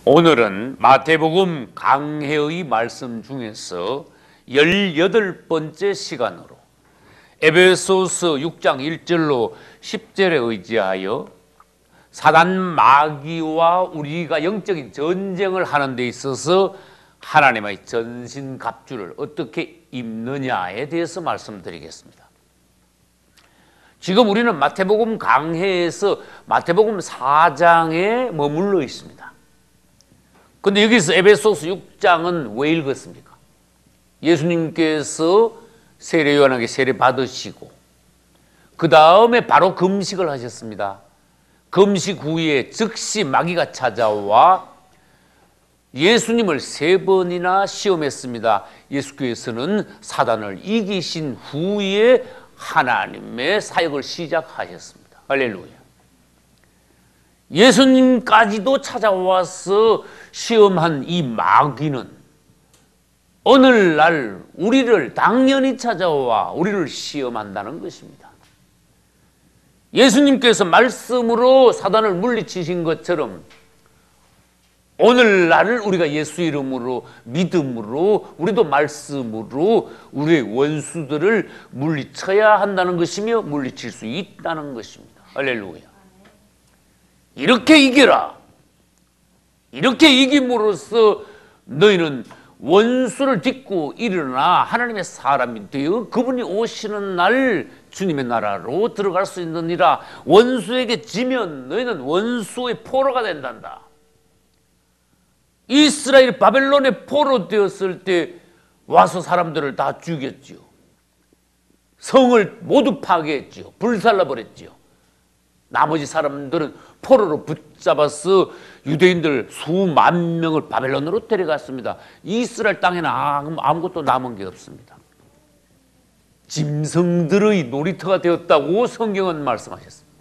오늘은 마태복음 강해의 말씀 중에서 18번째 시간으로 에베소서 6장 1절로 10절에 의지하여 사단 마귀와 우리가 영적인 전쟁을 하는 데 있어서 하나님의 전신갑주를 어떻게 입느냐에 대해서 말씀드리겠습니다. 지금 우리는 마태복음 강해에서 마태복음 4장에 머물러 있습니다. 근데 여기서 에베소서 6장은 왜 읽었습니까? 예수님께서 세례 요한에게 세례 받으시고 그 다음에 바로 금식을 하셨습니다. 금식 후에 즉시 마귀가 찾아와 예수님을 3번이나 시험했습니다. 예수께서는 사단을 이기신 후에 하나님의 사역을 시작하셨습니다. 할렐루야. 예수님까지도 찾아와서 시험한 이 마귀는 오늘날 우리를 당연히 찾아와 우리를 시험한다는 것입니다. 예수님께서 말씀으로 사단을 물리치신 것처럼 오늘날 우리가 예수 이름으로 믿음으로 우리도 말씀으로 우리의 원수들을 물리쳐야 한다는 것이며 물리칠 수 있다는 것입니다. 할렐루야. 이렇게 이겨라. 이렇게 이김으로써 너희는 원수를 딛고 일어나 하나님의 사람이 되어 그분이 오시는 날 주님의 나라로 들어갈 수 있느니라. 원수에게 지면 너희는 원수의 포로가 된단다. 이스라엘이 바벨론의 포로 되었을 때 와서 사람들을 다 죽였지요. 성을 모두 파괴했지요. 불살라버렸지요. 나머지 사람들은 포로로 붙잡아서 유대인들 수만 명을 바벨론으로 데려갔습니다. 이스라엘 땅에는 아무것도 남은 게 없습니다. 짐승들의 놀이터가 되었다고 성경은 말씀하셨습니다.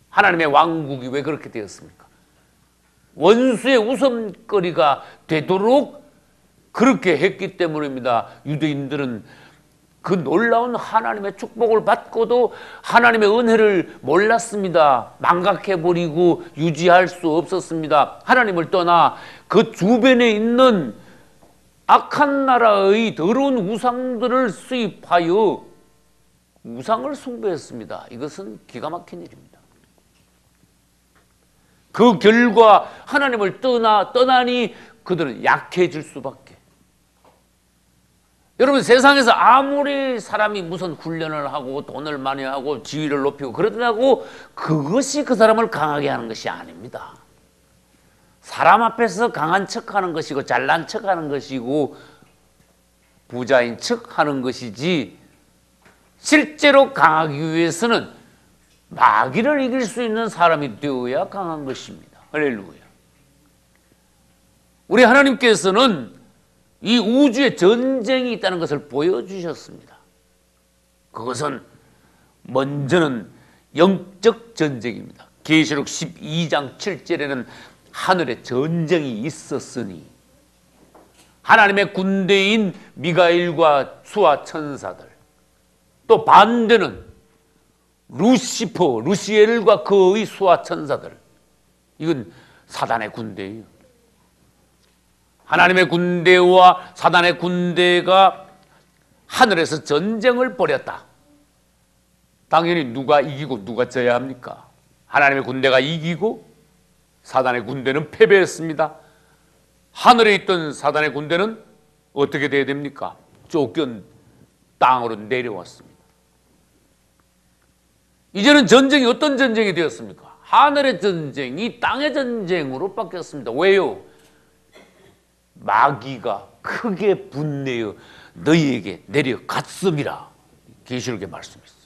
하나님의 왕국이 왜 그렇게 되었습니까? 원수의 웃음거리가 되도록 그렇게 했기 때문입니다. 유대인들은 그 놀라운 하나님의 축복을 받고도 하나님의 은혜를 몰랐습니다. 망각해버리고 유지할 수 없었습니다. 하나님을 떠나 그 주변에 있는 악한 나라의 더러운 우상들을 수입하여 우상을 숭배했습니다. 이것은 기가 막힌 일입니다. 그 결과 하나님을 떠나니 그들은 약해질 수밖에. 여러분, 세상에서 아무리 사람이 무슨 훈련을 하고 돈을 많이 하고 지위를 높이고 그러더라고 그것이 그 사람을 강하게 하는 것이 아닙니다. 사람 앞에서 강한 척하는 것이고 잘난 척하는 것이고 부자인 척하는 것이지 실제로 강하기 위해서는 마귀를 이길 수 있는 사람이 되어야 강한 것입니다. 할렐루야. 우리 하나님께서는 이 우주에 전쟁이 있다는 것을 보여주셨습니다. 그것은 먼저는 영적 전쟁입니다. 계시록 12장 7절에는 하늘에 전쟁이 있었으니 하나님의 군대인 미가엘과 수아 천사들, 또 반대는 루시퍼, 루시엘과 그의 수아 천사들, 이건 사단의 군대예요. 하나님의 군대와 사단의 군대가 하늘에서 전쟁을 벌였다. 당연히 누가 이기고 누가 져야 합니까? 하나님의 군대가 이기고 사단의 군대는 패배했습니다. 하늘에 있던 사단의 군대는 어떻게 돼야 됩니까? 쫓겨 땅으로 내려왔습니다. 이제는 전쟁이 어떤 전쟁이 되었습니까? 하늘의 전쟁이 땅의 전쟁으로 바뀌었습니다. 왜요? 마귀가 크게 분내어 너희에게 내려갔음이라 계시록에 말씀했어요.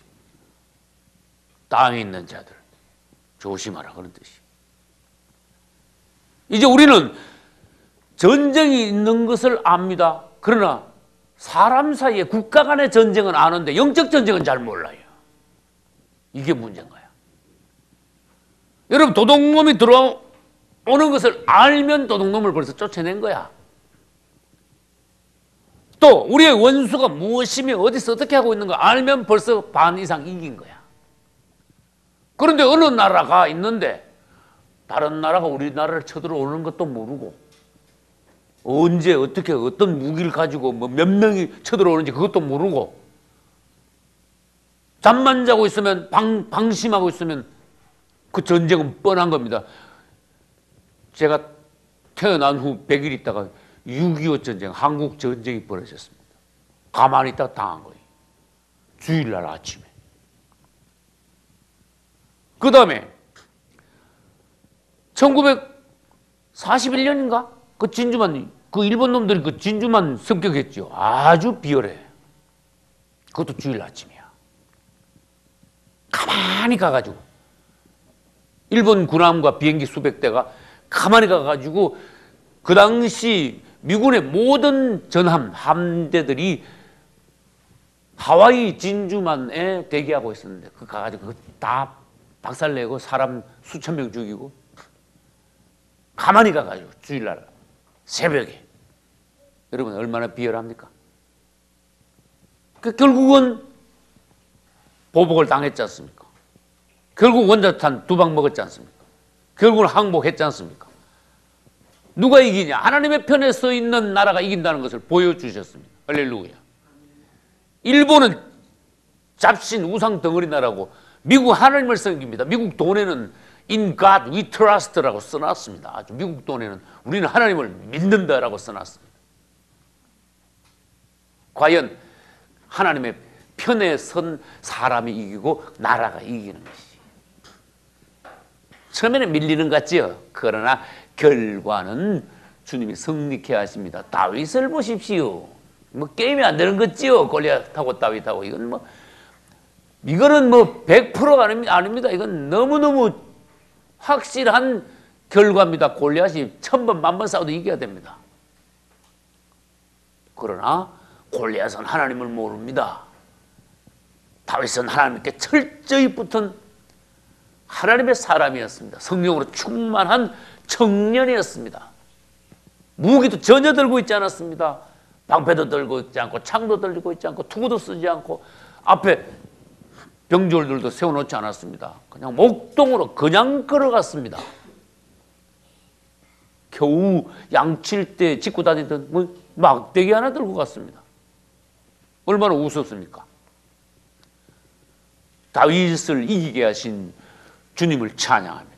땅에 있는 자들 조심하라 그런 뜻이. 이제 우리는 전쟁이 있는 것을 압니다. 그러나 사람 사이에 국가 간의 전쟁은 아는데 영적 전쟁은 잘 몰라요. 이게 문제인 거야. 여러분, 도둑놈이 들어오는 것을 알면 도둑놈을 벌써 쫓아낸 거야. 또 우리의 원수가 무엇이며 어디서 어떻게 하고 있는 거 알면 벌써 반 이상 이긴 거야. 그런데 어느 나라가 있는데 다른 나라가 우리나라를 쳐들어오는 것도 모르고 언제 어떻게 어떤 무기를 가지고 뭐 몇 명이 쳐들어오는지 그것도 모르고 잠만 자고 있으면 방심하고 있으면 그 전쟁은 뻔한 겁니다. 제가 태어난 후 100일 있다가 6.25 전쟁, 한국 전쟁이 벌어졌습니다. 가만히 있다가 당한 거예요. 주일날 아침에. 그 다음에 1941년인가? 그 진주만, 그 일본 놈들이 그 진주만 습격했죠. 아주 비열해. 그것도 주일 아침이야. 가만히 가가지고 일본 군함과 비행기 수백 대가 가만히 가가지고 그 당시 미군의 모든 전함, 함대들이 하와이 진주만에 대기하고 있었는데 그 가가지고 그거 다 박살내고 사람 수천 명 죽이고 가만히 가가지고 주일날 새벽에 여러분 얼마나 비열합니까? 그 결국은 보복을 당했지 않습니까? 결국 원자탄 2방 먹었지 않습니까? 결국은 항복했지 않습니까? 누가 이기냐? 하나님의 편에 서 있는 나라가 이긴다는 것을 보여주셨습니다. 할렐루야. 일본은 잡신 우상 덩어리 나라고 미국 하나님을 섬깁니다. 미국 돈에는 In God we trust라고 써놨습니다. 아주 미국 돈에는 우리는 하나님을 믿는다라고 써놨습니다. 과연 하나님의 편에 선 사람이 이기고 나라가 이기는 것이 처음에는 밀리는 것 같지요. 그러나 결과는 주님이 승리케 하십니다. 다윗을 보십시오. 뭐 게임이 안 되는 거지요. 골리앗하고 다윗하고 이거는 뭐 100%가 아닙니다. 이건 너무너무 확실한 결과입니다. 골리앗이 1000번, 10,000번 싸워도 이겨야 됩니다. 그러나 골리앗은 하나님을 모릅니다. 다윗은 하나님께 철저히 붙은 하나님의 사람이었습니다. 성령으로 충만한 청년이었습니다. 무기도 전혀 들고 있지 않았습니다. 방패도 들고 있지 않고 창도 들고 있지 않고 투구도 쓰지 않고 앞에 병졸들도 세워놓지 않았습니다. 그냥 목동으로 그냥 걸어갔습니다. 겨우 양칠 때 짚고 다니던 뭐 막대기 하나 들고 갔습니다. 얼마나 우습습니까? 다윗을 이기게 하신 주님을 찬양합니다.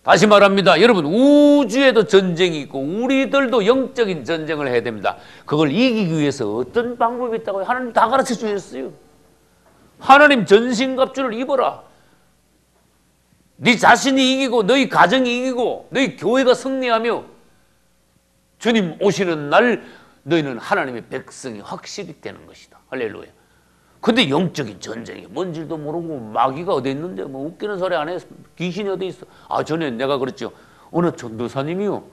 다시 말합니다. 여러분 우주에도 전쟁이 있고 우리들도 영적인 전쟁을 해야 됩니다. 그걸 이기기 위해서 어떤 방법이 있다고 하나님 다 가르쳐 주셨어요. 하나님 전신갑주를 입어라. 네 자신이 이기고 너희 가정이 이기고 너희 교회가 승리하며 주님 오시는 날 너희는 하나님의 백성이 확실히 되는 것이다. 할렐루야. 근데 영적인 전쟁이 뭔지도 모르고 마귀가 어디 있는데 뭐 웃기는 소리 안 해. 귀신이 어디 있어. 전에 내가 그랬죠. 어느 전도사님이요.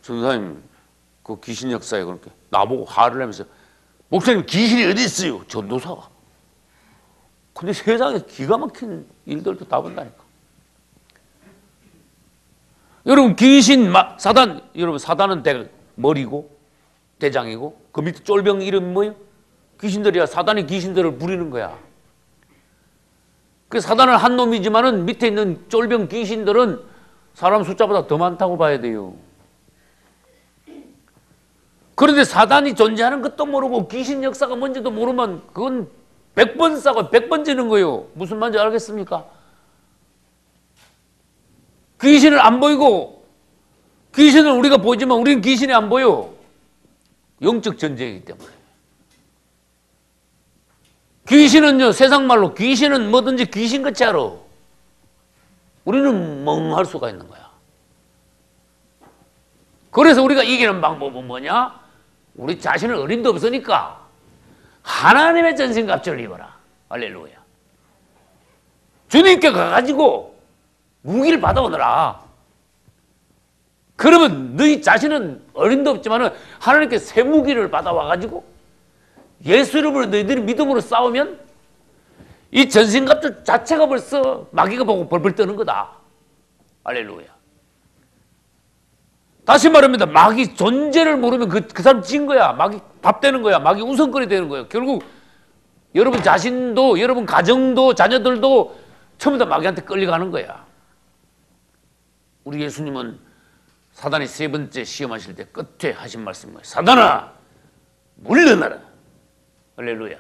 전도사님 그 귀신 역사에 그렇게 나보고 화를 내면서 목사님 귀신이 어디 있어요. 전도사가. 근데 세상에 기가 막힌 일들도 다 본다니까. 여러분 귀신 사단, 여러분 사단은 머리고 대장이고 그 밑에 쫄병 이름이 뭐예요? 귀신들이야. 사단이 귀신들을 부리는 거야. 그 사단은 한 놈이지만은 밑에 있는 쫄병 귀신들은 사람 숫자보다 더 많다고 봐야 돼요. 그런데 사단이 존재하는 것도 모르고 귀신 역사가 뭔지도 모르면 그건 100번 싸고 100번 지는 거예요. 무슨 말인지 알겠습니까? 귀신을 안 보이고 귀신을 우리가 보지만 우리는 귀신이 안 보여. 영적 전쟁이기 때문에. 귀신은요, 세상 말로 귀신은 뭐든지 귀신같이 알아. 우리는 멍할 수가 있는 거야. 그래서 우리가 이기는 방법은 뭐냐? 우리 자신은 어림도 없으니까 하나님의 전신갑주를 입어라. 할렐루야. 주님께 가가지고 무기를 받아오너라. 그러면 너희 자신은 어림도 없지만 하나님께 새 무기를 받아와가지고 예수 이름으로 너희들이 믿음으로 싸우면 이 전신갑주 자체가 벌써 마귀가 보고 벌벌 떠는 거다. 할렐루야. 다시 말합니다. 마귀 존재를 모르면 그 사람 진 거야. 마귀 밥 되는 거야. 마귀 우선거리 되는 거예요. 결국 여러분 자신도 여러분 가정도 자녀들도 전부 다 마귀한테 끌려가는 거야. 우리 예수님은 사단이 세 번째 시험하실 때 끝에 하신 말씀이 뭐예요? 사단아 물러나라. 할렐루야.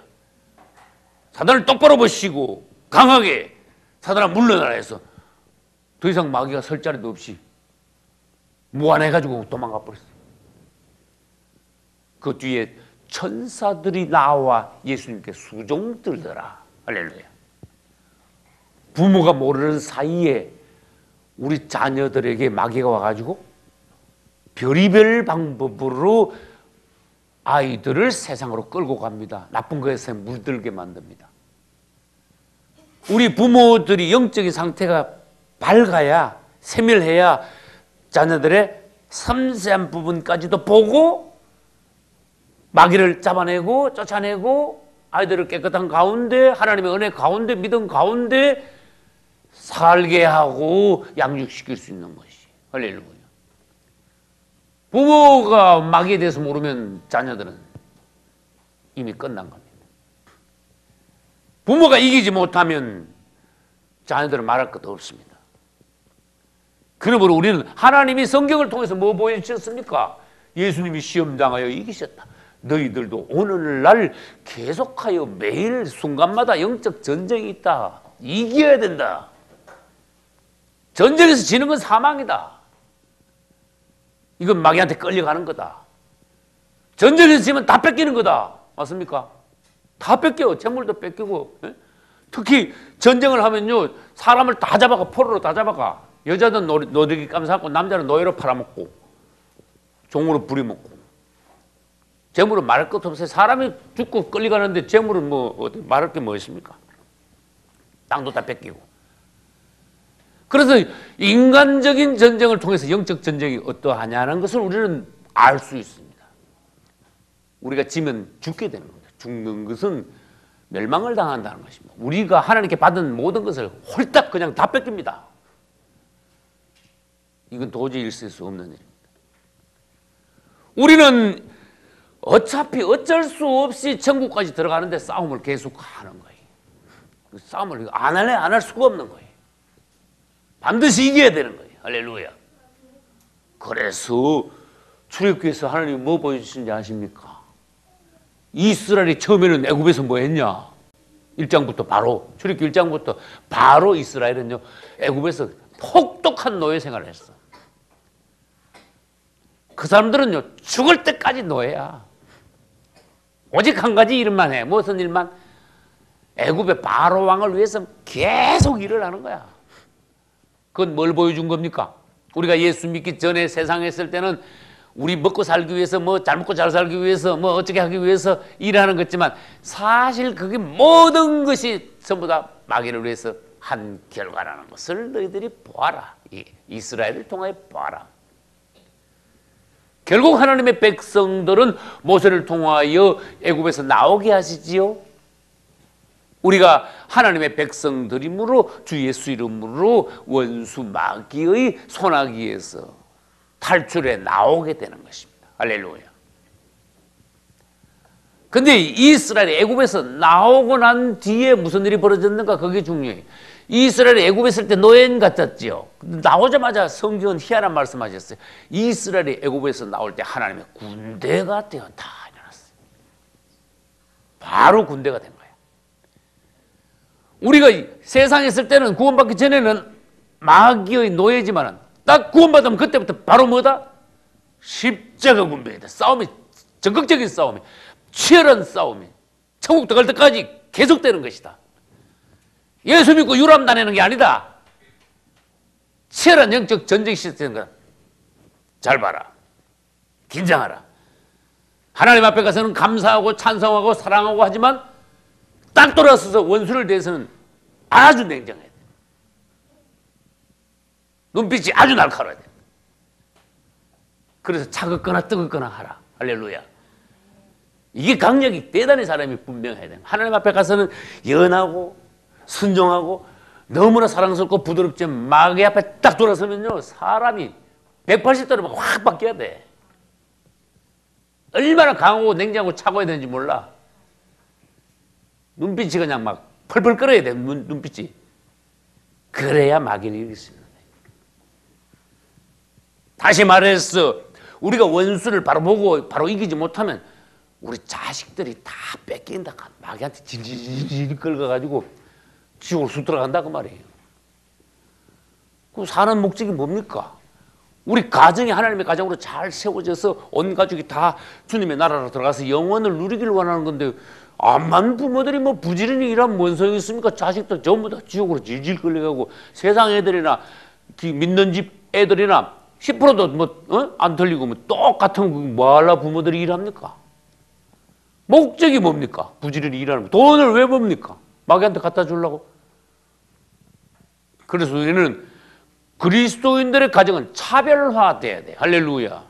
사단을 똑바로 보시고 강하게 사단아 물러나라 해서 더 이상 마귀가 설 자리도 없이 무한해가지고 도망가 버렸어요. 그 뒤에 천사들이 나와 예수님께 수종 들더라. 할렐루야. 부모가 모르는 사이에 우리 자녀들에게 마귀가 와가지고 별의별 방법으로 아이들을 세상으로 끌고 갑니다. 나쁜 것에 물들게 만듭니다. 우리 부모들이 영적인 상태가 밝아야, 세밀해야 자녀들의 섬세한 부분까지도 보고 마귀를 잡아내고 쫓아내고 아이들을 깨끗한 가운데, 하나님의 은혜 가운데, 믿음 가운데 살게 하고 양육시킬 수 있는 것이. 할렐루야. 부모가 마귀에 대해서 모르면 자녀들은 이미 끝난 겁니다. 부모가 이기지 못하면 자녀들은 말할 것도 없습니다. 그러므로 우리는 하나님이 성경을 통해서 뭐 보여주셨습니까? 예수님이 시험당하여 이기셨다. 너희들도 오늘날 계속하여 매일 순간마다 영적 전쟁이 있다. 이겨야 된다. 전쟁에서 지는 건 사망이다. 이건 마귀한테 끌려가는 거다. 전쟁에서 지면 다 뺏기는 거다. 맞습니까? 다 뺏겨. 재물도 뺏기고. 특히 전쟁을 하면요, 사람을 다 잡아가. 포로로 다 잡아가. 여자는 노드기 감싸고 남자는 노예로 팔아먹고 종으로 부려먹고. 재물은 말할 것도 없어요. 사람이 죽고 끌려가는데 재물은 뭐 말할 게 뭐 있습니까? 땅도 다 뺏기고. 그래서 인간적인 전쟁을 통해서 영적 전쟁이 어떠하냐는 것을 우리는 알 수 있습니다. 우리가 지면 죽게 되는 겁니다. 죽는 것은 멸망을 당한다는 것입니다. 우리가 하나님께 받은 모든 것을 홀딱 그냥 다 뺏깁니다. 이건 도저히 있을 수 없는 일입니다. 우리는 어차피 어쩔 수 없이 천국까지 들어가는데 싸움을 계속하는 거예요. 그 싸움을 안 할래 안 할 수가 없는 거예요. 반드시 이겨야 되는 거예요. 할렐루야. 그래서 출애굽기에서 하나님이 뭐 보여주신지 아십니까? 이스라엘이 처음에는 애굽에서 뭐 했냐? 1장부터 바로 출애굽기 1장부터 바로 이스라엘은요 애굽에서 혹독한 노예 생활을 했어. 그 사람들은요 죽을 때까지 노예야. 오직 한 가지 일만 해. 무슨 일만? 애굽의 바로 왕을 위해서 계속 일을 하는 거야. 그건 뭘 보여준 겁니까? 우리가 예수 믿기 전에 세상에 있을 때는 우리 먹고 살기 위해서 뭐 잘 먹고 잘 살기 위해서 뭐 어떻게 하기 위해서 일하는 거지만 사실 그게 모든 것이 전부 다 마귀를 위해서 한 결과라는 것을 너희들이 보아라. 이스라엘을 통하여 보아라. 결국 하나님의 백성들은 모세를 통하여 애굽에서 나오게 하시지요. 우리가 하나님의 백성들이므로 주 예수 이름으로 원수 마귀의 손아귀에서 탈출해 나오게 되는 것입니다. 할렐루야. 근데 이스라엘이 애굽에서 나오고 난 뒤에 무슨 일이 벌어졌는가? 그게 중요해요. 이스라엘이 애굽에 있을 때 노예인 같았지요. 나오자마자 성경은 희한한 말씀하셨어요. 이스라엘이 애굽에서 나올 때 하나님의 군대가 되어 다 일어났어요. 바로 군대가 된 거예요. 우리가 세상에 있을 때는 구원받기 전에는 마귀의 노예지만 딱 구원받으면 그때부터 바로 뭐다? 십자가 군병이다. 싸움이 적극적인 싸움이 치열한 싸움이 천국 들어갈 때까지 계속되는 것이다. 예수 믿고 유람 다니는 게 아니다. 치열한 영적 전쟁이 시작되는 거다. 잘 봐라. 긴장하라. 하나님 앞에 가서는 감사하고 찬송하고 사랑하고 하지만 딱 돌아서서 원수를 대해서는 아주 냉정해야 돼. 눈빛이 아주 날카로워야 돼. 그래서 차갑거나 뜨겁거나 하라. 할렐루야. 이게 강력이 대단히 사람이 분명해야 돼. 하나님 앞에 가서는 연하고 순종하고 너무나 사랑스럽고 부드럽지만 마귀 앞에 딱 돌아서면요 사람이 180도로 확 바뀌어야 돼. 얼마나 강하고 냉정하고 차가워야 되는지 몰라. 눈빛이 그냥 막 펄펄 끓어야 돼. 눈빛이. 그래야 마귀를 이길 수 있는 거예요. 다시 말해서 우리가 원수를 바로 보고 바로 이기지 못하면 우리 자식들이 다 뺏긴다. 마귀한테 질질 끌어가지고 지옥으로 쑥 들어간다 그 말이에요. 그럼 사는 목적이 뭡니까? 우리 가정이 하나님의 가정으로 잘 세워져서 온 가족이 다 주님의 나라로 들어가서 영원을 누리기를 원하는 건데, 암만 부모들이 뭐 부지런히 일하면 뭔 소용이 있습니까? 자식들 전부 다 지옥으로 질질 끌려가고 세상 애들이나 믿는 집 애들이나 10%도 뭐 안 틀리고 뭐 똑같은 뭐하려 부모들이 일합니까? 목적이 뭡니까? 부지런히 일하는 거. 돈을 왜 봅니까? 마귀한테 갖다 주려고? 그래서 우리는 그리스도인들의 가정은 차별화돼야 돼. 할렐루야.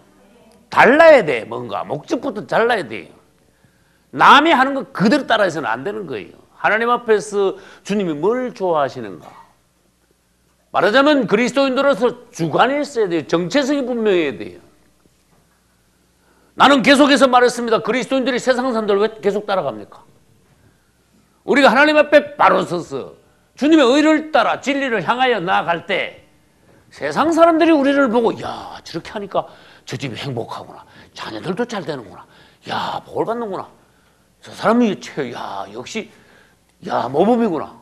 달라야 돼. 뭔가 목적부터 달라야 돼요. 남이 하는 거 그대로 따라해서는 안 되는 거예요. 하나님 앞에서 주님이 뭘 좋아하시는가? 말하자면 그리스도인들로서 주관이 있어야 돼요. 정체성이 분명해야 돼요. 나는 계속해서 말했습니다. 그리스도인들이 세상 사람들 왜 계속 따라갑니까? 우리가 하나님 앞에 바로 서서 주님의 의를 따라 진리를 향하여 나아갈 때 세상 사람들이 우리를 보고, 야, 저렇게 하니까 저 집이 행복하구나. 자녀들도 잘 되는구나. 야, 복을 받는구나. 저 사람이 야, 역시 야, 모범이구나.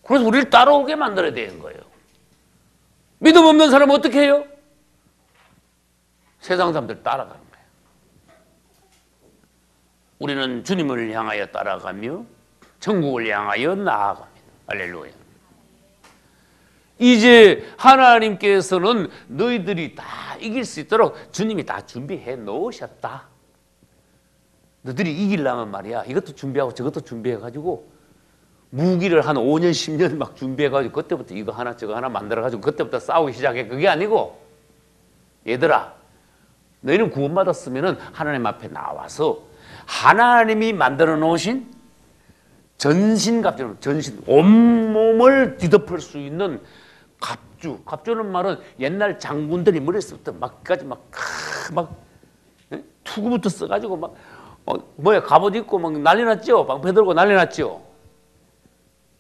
그래서 우리를 따라오게 만들어야 되는 거예요. 믿음 없는 사람은 어떻게 해요? 세상 사람들 따라가는 거예요. 우리는 주님을 향하여 따라가며 천국을 향하여 나아갑니다. 할렐루야. 이제 하나님께서는 너희들이 다 이길 수 있도록 주님이 다 준비해 놓으셨다. 너희들이 이기려면 말이야, 이것도 준비하고 저것도 준비해가지고 무기를 한 5년 10년 막 준비해가지고 그때부터 이거 하나 저거 하나 만들어가지고 그때부터 싸우기 시작해. 그게 아니고, 얘들아, 너희는 구원받았으면 하나님 앞에 나와서 하나님이 만들어 놓으신 전신갑주, 전신 온몸을 뒤덮을 수 있는 갑주. 갑주는 말은 옛날 장군들이 머리에서부터 막까지 막 투구부터 써가지고 막 갑옷 입고 막 난리 났죠. 방패 들고 난리 났죠.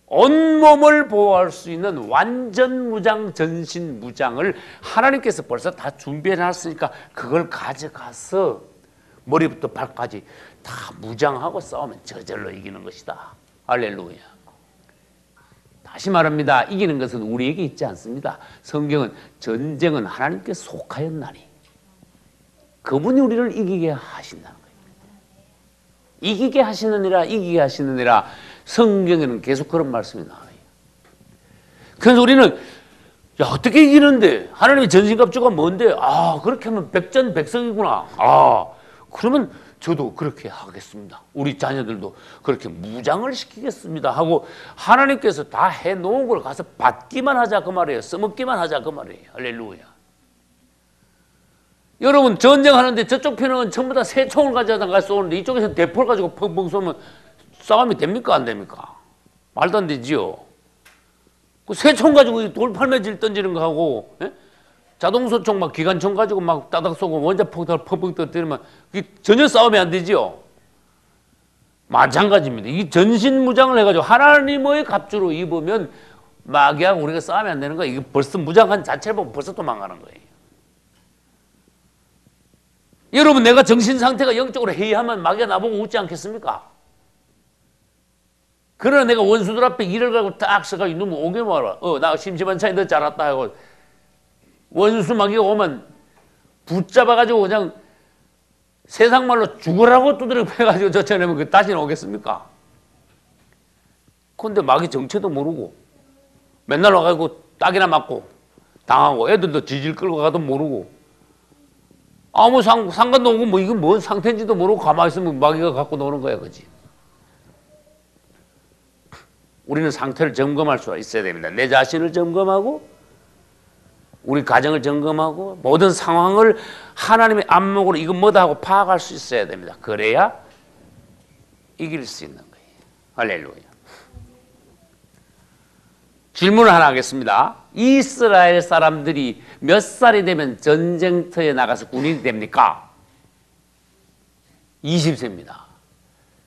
온몸을 보호할 수 있는 완전 무장, 전신 무장을 하나님께서 벌써 다 준비해 놨으니까 그걸 가져가서 머리부터 발까지 다 무장하고 싸우면 저절로 이기는 것이다. 할렐루야. 다시 말합니다. 이기는 것은 우리에게 있지 않습니다. 성경은 전쟁은 하나님께 속하였나니 그분이 우리를 이기게 하신다는 거예요. 이기게 하시느니라, 이기게 하시느니라. 성경에는 계속 그런 말씀이 나와요. 그래서 우리는, 야, 어떻게 이기는데? 하나님의 전신갑주가 뭔데? 아, 그렇게 하면 백전백승이구나. 아, 그러면 저도 그렇게 하겠습니다. 우리 자녀들도 그렇게 무장을 시키겠습니다 하고 하나님께서 다 해놓은 걸 가서 받기만 하자 그 말이에요. 써먹기만 하자 그 말이에요. 할렐루야. 여러분, 전쟁하는데 저쪽 편은 전부 다 새 총을 가져다가 쏘는데 이쪽에서 대포를 가지고 펑펑 쏘면 싸움이 됩니까? 안 됩니까? 말도 안 되지요. 그 새 총 가지고 돌팔매질 던지는 거 하고, 예? 자동소총 막 기관총 가지고 막 따닥 쏘고 원자폭탄을 펑펑 터뜨리면 전혀 싸움이 안 되지요. 마찬가지입니다. 이 전신무장을 해가지고 하나님의 갑주로 입으면 마귀하고 우리가 싸움이 안 되는 거예요. 이게 벌써 무장한 자체를 보면 벌써 도망가는 거예요. 여러분, 내가 정신 상태가 영적으로 해이하면 마귀가 나보고 웃지 않겠습니까? 그러나 내가 원수들 앞에 이를 가지고 딱 서가지고 누면 오게 말아. 나 심심한 차이 너 잘났다 하고 원수 마귀가 오면 붙잡아가지고 그냥 세상 말로 죽으라고 두드려 패가지고 쫓아내면 그 다시는 오겠습니까? 근데 마귀 정체도 모르고 맨날 와가지고 딱이나 맞고 당하고 애들도 지질 끌고 가도 모르고 아무 상관도 없고 뭐 이건 뭔 상태인지도 모르고 가만히 있으면 마귀가 갖고 노는 거야, 그지? 우리는 상태를 점검할 수가 있어야 됩니다. 내 자신을 점검하고 우리 가정을 점검하고 모든 상황을 하나님의 안목으로 이건 뭐다 하고 파악할 수 있어야 됩니다. 그래야 이길 수 있는 거예요. 할렐루야. 질문을 하나 하겠습니다. 이스라엘 사람들이 몇 살이 되면 전쟁터에 나가서 군인이 됩니까? 20세입니다.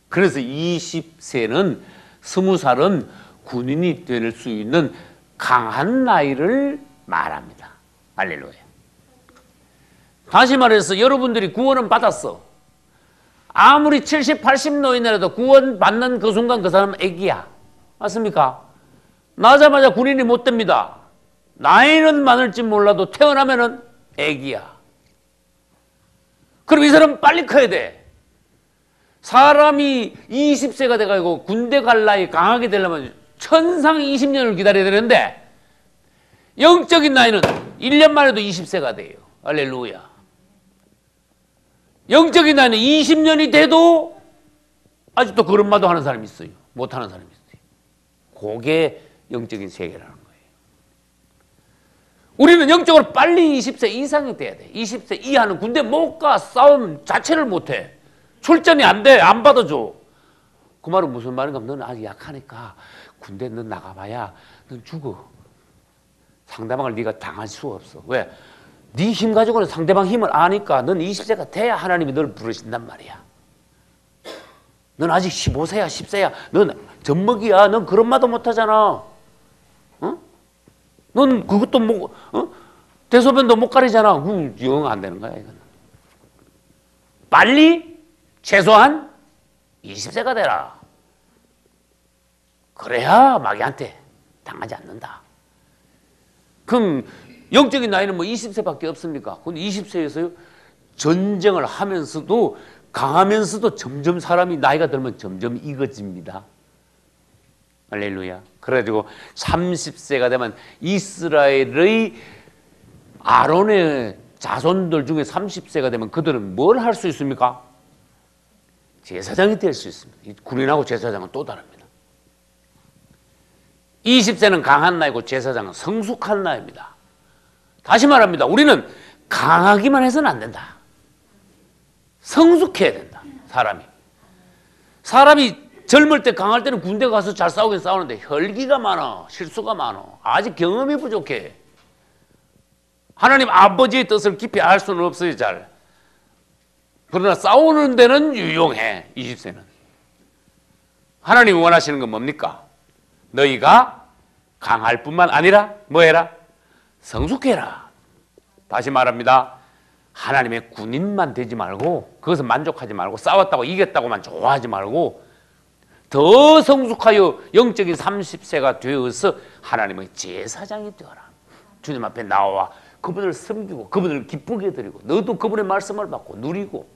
그래서 20세는 20살은 군인이 될 수 있는 강한 나이를 말합니다. 할렐루야. 다시 말해서 여러분들이 구원은 받았어. 아무리 70, 80 노인이라도 구원 받는 그 순간 그 사람은 애기야. 맞습니까? 나자마자 군인이 못 됩니다. 나이는 많을지 몰라도 태어나면은 애기야. 그럼 이 사람은 빨리 커야 돼. 사람이 20세가 돼가지고 군대 갈 나이 강하게 되려면 천상 20년을 기다려야 되는데 영적인 나이는 1년만 해도 20세가 돼요. 할렐루야. 영적인 나이는 20년이 돼도 아직도 걸음마도 하는 사람이 있어요. 못하는 사람이 있어요. 그게 영적인 세계라는 거예요. 우리는 영적으로 빨리 20세 이상이 돼야 돼. 20세 이하는 군대 못 가. 싸움 자체를 못해. 출전이 안 돼. 안 받아줘. 그 말은 무슨 말인가? 너는 아직 약하니까 군대 넌 나가봐야 넌 죽어. 상대방을 네가 당할 수가 없어. 왜? 네 힘 가지고는 상대방 힘을 아니까 넌 20세가 돼야 하나님이 너를 부르신단 말이야. 넌 아직 15세야 10세야. 넌 젖먹이야. 넌 그런 말도 못하잖아. 어? 넌 그것도 뭐 대소변도 못 가리잖아. 영 안 되는 거야 이건. 빨리 최소한 20세가 되라. 그래야 마귀한테 당하지 않는다. 그럼 영적인 나이는 뭐 20세밖에 없습니까? 근데 20세에서요 전쟁을 하면서도 강하면서도 점점 사람이 나이가 들면 점점 익어집니다. 할렐루야. 그래가지고 30세가 되면 이스라엘의 아론의 자손들 중에 30세가 되면 그들은 뭘 할 수 있습니까? 제사장이 될 수 있습니다. 군인하고 제사장은 또 다릅니다. 20세는 강한 나이고 제사장은 성숙한 나이입니다. 다시 말합니다. 우리는 강하기만 해서는 안 된다. 성숙해야 된다. 사람이 젊을 때 강할 때는 군대 가서 잘 싸우긴 싸우는데 혈기가 많아. 실수가 많아. 아직 경험이 부족해. 하나님 아버지의 뜻을 깊이 알 수는 없어요. 잘. 그러나 싸우는 데는 유용해. 20세는. 하나님이 원하시는 건 뭡니까? 너희가 강할 뿐만 아니라 뭐 해라? 성숙해라. 다시 말합니다. 하나님의 군인만 되지 말고 그것을 만족하지 말고 싸웠다고 이겼다고만 좋아하지 말고 더 성숙하여 영적인 30세가 되어서 하나님의 제사장이 되어라. 주님 앞에 나와 그분을 섬기고 그분을 기쁘게 드리고 너도 그분의 말씀을 받고 누리고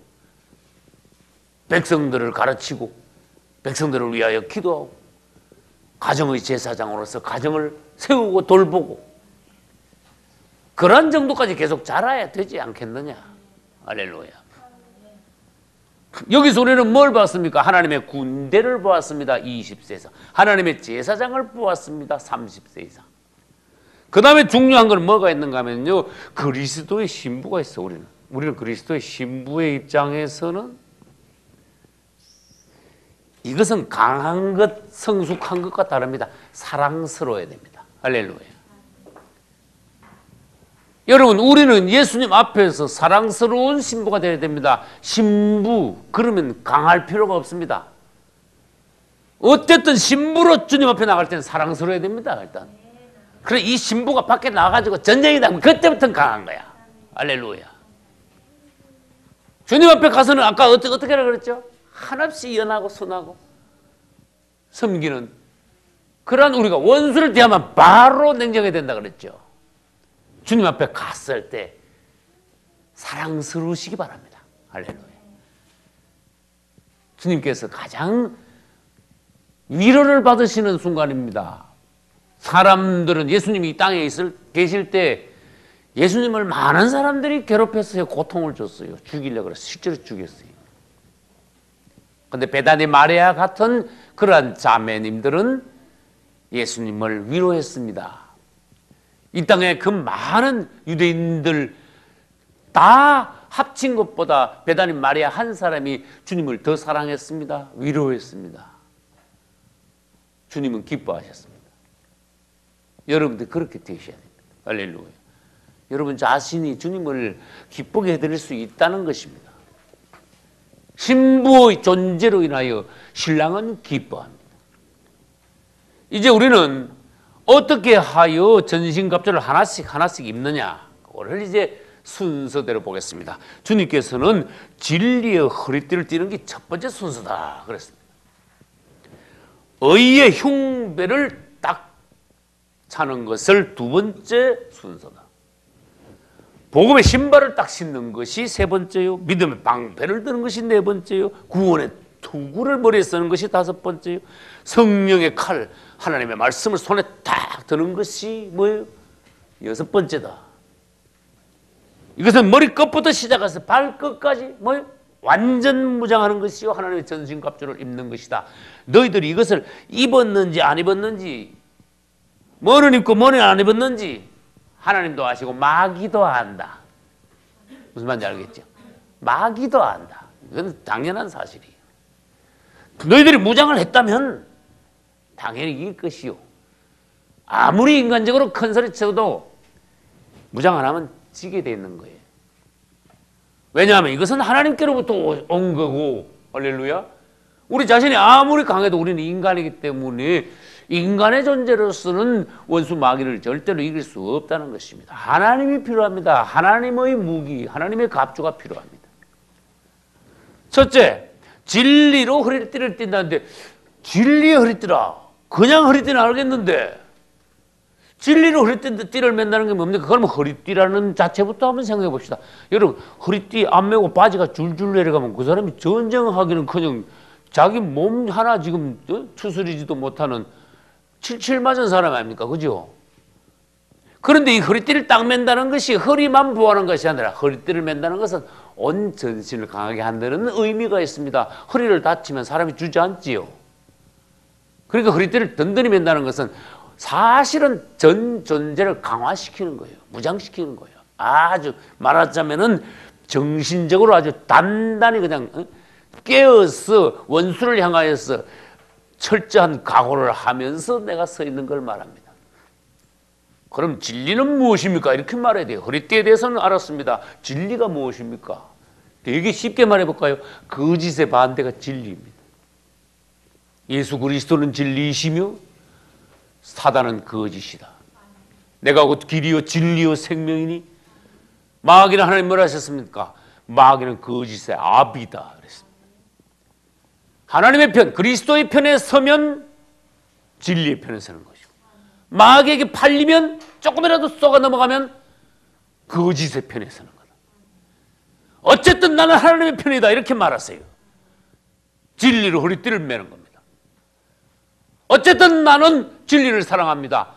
백성들을 가르치고 백성들을 위하여 기도하고 가정의 제사장으로서 가정을 세우고 돌보고 그런 정도까지 계속 자라야 되지 않겠느냐. 할렐루야. 여기서 우리는 뭘 봤습니까? 하나님의 군대를 보았습니다. 20세에서. 하나님의 제사장을 보았습니다. 30세 이상. 그 다음에 중요한 건 뭐가 있는가 하면요. 그리스도의 신부가 있어. 우리는 그리스도의 신부의 입장에서는 이것은 강한 것, 성숙한 것과 다릅니다. 사랑스러워야 됩니다. 할렐루야. 여러분, 우리는 예수님 앞에서 사랑스러운 신부가 되어야 됩니다. 신부, 그러면 강할 필요가 없습니다. 어쨌든 신부로 주님 앞에 나갈 때는 사랑스러워야 됩니다. 일단. 그래, 이 신부가 밖에 나가가지고 전쟁이 나면 그때부터는 강한 거야. 할렐루야. 주님 앞에 가서는 아까 어떻게 하라 그랬죠? 한없이 연하고 순하고 섬기는 그러한 우리가 원수를 대하면 바로 냉정해야 된다 그랬죠. 주님 앞에 갔을 때 사랑스러우시기 바랍니다. 할렐루야. 주님께서 가장 위로를 받으시는 순간입니다. 사람들은 예수님이 이 땅에 계실 때 예수님을 많은 사람들이 괴롭혔어요. 고통을 줬어요. 죽이려고 그래서 실제로 죽였어요. 그런데 베다니 마리아 같은 그러한 자매님들은 예수님을 위로했습니다. 이 땅에 그 많은 유대인들 다 합친 것보다 베다니 마리아 한 사람이 주님을 더 사랑했습니다. 위로했습니다. 주님은 기뻐하셨습니다. 여러분들 그렇게 되셔야 됩니다. 할렐루야. 여러분 자신이 주님을 기쁘게 해드릴 수 있다는 것입니다. 신부의 존재로 인하여 신랑은 기뻐합니다. 이제 우리는 어떻게 하여 전신갑주를 하나씩 입느냐? 그걸 이제 순서대로 보겠습니다. 주님께서는 진리의 허리띠를 띠는 게 첫 번째 순서다 그랬습니다. 의의 흉배를 딱 차는 것을 두 번째 순서다. 복음의 신발을 딱 신는 것이 세 번째요. 믿음의 방패를 드는 것이 네 번째요. 구원의 투구를 머리에 쓰는 것이 다섯 번째요. 성령의 칼, 하나님의 말씀을 손에 딱 드는 것이 뭐예요? 여섯 번째다. 이것은 머리끝부터 시작해서 발끝까지 뭐예요? 완전 무장하는 것이요. 하나님의 전신갑주를 입는 것이다. 너희들이 이것을 입었는지 안 입었는지, 뭐는 입고 뭐는 안 입었는지 하나님도 아시고 마귀도 안다. 무슨 말인지 알겠죠? 마귀도 안다. 이건 당연한 사실이에요. 너희들이 무장을 했다면 당연히 이길 것이요. 아무리 인간적으로 큰 소리 쳐도 무장 안 하면 지게 돼 있는 거예요. 왜냐하면 이것은 하나님께로부터 온 거고, 할렐루야. 우리 자신이 아무리 강해도 우리는 인간이기 때문에 인간의 존재로서는 원수 마귀를 절대로 이길 수 없다는 것입니다. 하나님이 필요합니다. 하나님의 무기, 하나님의 갑주가 필요합니다. 첫째, 진리로 허리띠를 띈다는데, 진리의 허리띠라. 그냥 허리띠는 알겠는데 진리로 허리띠를 맨다는 게 뭡니까? 그러면 허리띠라는 자체부터 한번 생각해 봅시다. 여러분, 허리띠 안 메고 바지가 줄줄 내려가면 그 사람이 전쟁하기는커녕 자기 몸 하나 지금 추스리지도 못하는 칠칠 맞은 사람 아닙니까? 그죠? 그런데 이 허리띠를 딱 맨다는 것이 허리만 보호하는 것이 아니라 허리띠를 맨다는 것은 온 전신을 강하게 한다는 의미가 있습니다. 허리를 다치면 사람이 주저앉지요. 그러니까 허리띠를 든든히 맨다는 것은 사실은 전 존재를 강화시키는 거예요. 무장시키는 거예요. 아주 말하자면은 정신적으로 아주 단단히 그냥 깨어서 원수를 향하여서 철저한 각오를 하면서 내가 서 있는 걸 말합니다. 그럼 진리는 무엇입니까? 이렇게 말해야 돼요. 허리띠에 대해서는 알았습니다. 진리가 무엇입니까? 되게 쉽게 말해볼까요? 거짓의 반대가 진리입니다. 예수 그리스도는 진리이시며 사단은 거짓이다. 내가 곧 길이요 진리요 생명이니, 마귀는 하나님 뭐라 하셨습니까? 마귀는 거짓의 아비다 그랬습니다. 하나님의 편, 그리스도의 편에 서면 진리의 편에 서는 것이고, 마귀에게 팔리면 조금이라도 쏘가 넘어가면 거짓의 편에 서는 거다. 어쨌든 나는 하나님의 편이다 이렇게 말하세요. 진리로 허리띠를 매는 겁니다. 어쨌든 나는 진리를 사랑합니다.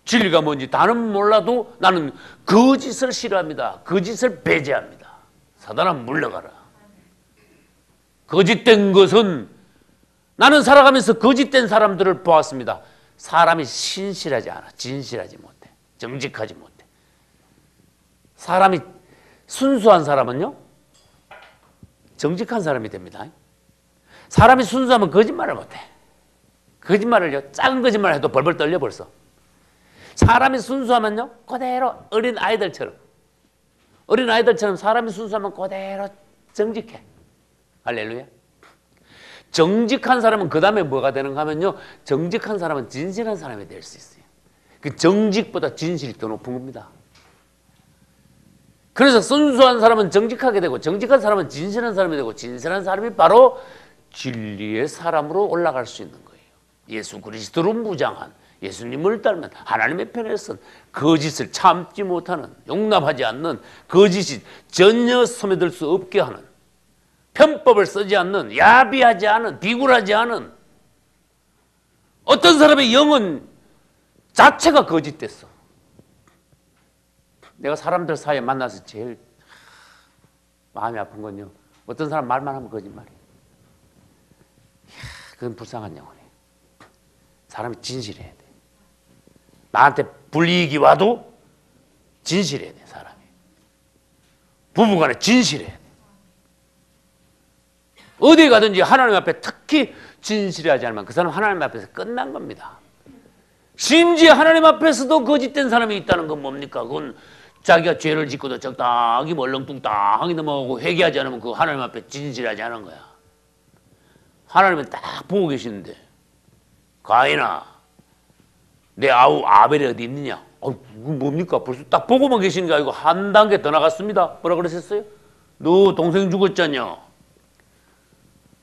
진리가 뭔지 다는 몰라도 나는 거짓을 싫어합니다. 거짓을 배제합니다. 사단아 물러가라. 거짓된 것은, 나는 살아가면서 거짓된 사람들을 보았습니다. 사람이 신실하지 않아. 진실하지 못해. 정직하지 못해. 사람이 순수한 사람은요, 정직한 사람이 됩니다. 사람이 순수하면 거짓말을 못해. 거짓말을요, 작은 거짓말 해도 벌벌 떨려 벌써. 사람이 순수하면요, 그대로 어린 아이들처럼 사람이 순수하면 그대로 정직해. 할렐루야. 정직한 사람은 그 다음에 뭐가 되는가 하면요, 정직한 사람은 진실한 사람이 될 수 있어요. 그 정직보다 진실이 더 높은 겁니다. 그래서 순수한 사람은 정직하게 되고, 정직한 사람은 진실한 사람이 되고, 진실한 사람이 바로 진리의 사람으로 올라갈 수 있는 거예요. 예수 그리스도로 무장한, 예수님을 닮은, 하나님의 편에 선, 거짓을 참지 못하는, 용납하지 않는, 거짓이 전혀 스며들 수 없게 하는, 편법을 쓰지 않는, 야비하지 않은, 비굴하지 않은, 어떤 사람의 영은 자체가 거짓됐어. 내가 사람들 사이에 만나서 제일 마음이 아픈 건요, 어떤 사람 말만 하면 거짓말이에요. 그건 불쌍한 영혼이에요. 사람이 진실해야 돼. 나한테 불이익이 와도 진실해야 돼. 사람이 부부간에 진실해야 돼. 어디 가든지 하나님 앞에 특히 진실하지 않으면 그 사람 하나님 앞에서 끝난 겁니다. 심지어 하나님 앞에서도 거짓된 사람이 있다는 건 뭡니까? 그건 자기가 죄를 짓고도 적당히 멀렁뚱땅하게 넘어가고 회개하지 않으면 그 하나님 앞에 진실하지 않은 거야. 하나님은 딱 보고 계시는데, 가인아, 내 아우 아벨이 어디 있느냐? 이거 뭡니까? 벌써 딱 보고만 계시는 게 아니고 한 단계 더 나갔습니다. 뭐라 그러셨어요? 너 동생 죽었잖냐?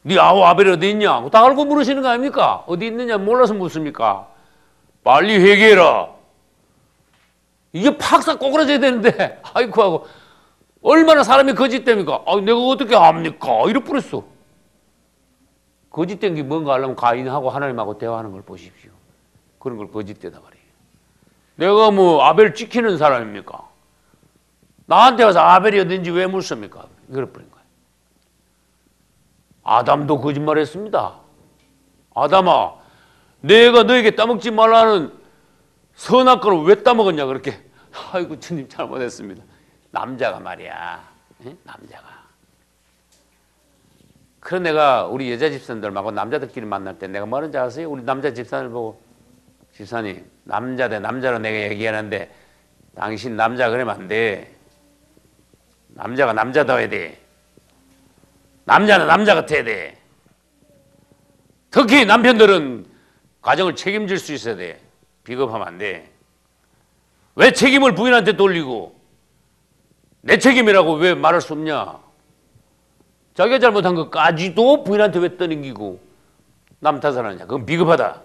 네 아우 아벨 어디 있냐? 다 알고 물으시는 거 아닙니까? 어디 있느냐 몰라서 묻습니까? 빨리 회개해라. 이게 팍싹 꼬그라져야 되는데 아이고 하고 얼마나 사람이 거짓됩니까? 내가 어떻게 합니까? 이럴 뻔했어. 거짓된 게 뭔가 하려면 가인하고 하나님하고 대화하는 걸 보십시오. 그런 걸 거짓되다 말이에요. 내가 뭐 아벨 지키는 사람입니까? 나한테 와서 아벨이 어딘지 왜 묻습니까? 그럴 뻔인 거예요. 아담도 거짓말했습니다. 아담아, 내가 너에게 따먹지 말라는 선악과를 왜 따먹었냐 그렇게. 아이고 주님 잘못했습니다. 남자가 말이야. 남자가. 그런 내가 우리 여자 집사님들하고 남자들끼리 만날 때 내가 뭐라는지 아세요? 우리 남자 집사님을 보고 집사님 남자 대 남자로 내가 얘기하는데 당신 남자 그러면 안 돼. 남자가 남자다워야 돼. 남자는 남자 같아야 돼. 특히 남편들은 가정을 책임질 수 있어야 돼. 비겁하면 안 돼. 왜 책임을 부인한테 돌리고 내 책임이라고 왜 말할 수 없냐? 자기가 잘못한 것까지도 부인한테 왜 떠넘기고 남 탓하느냐? 그건 비겁하다.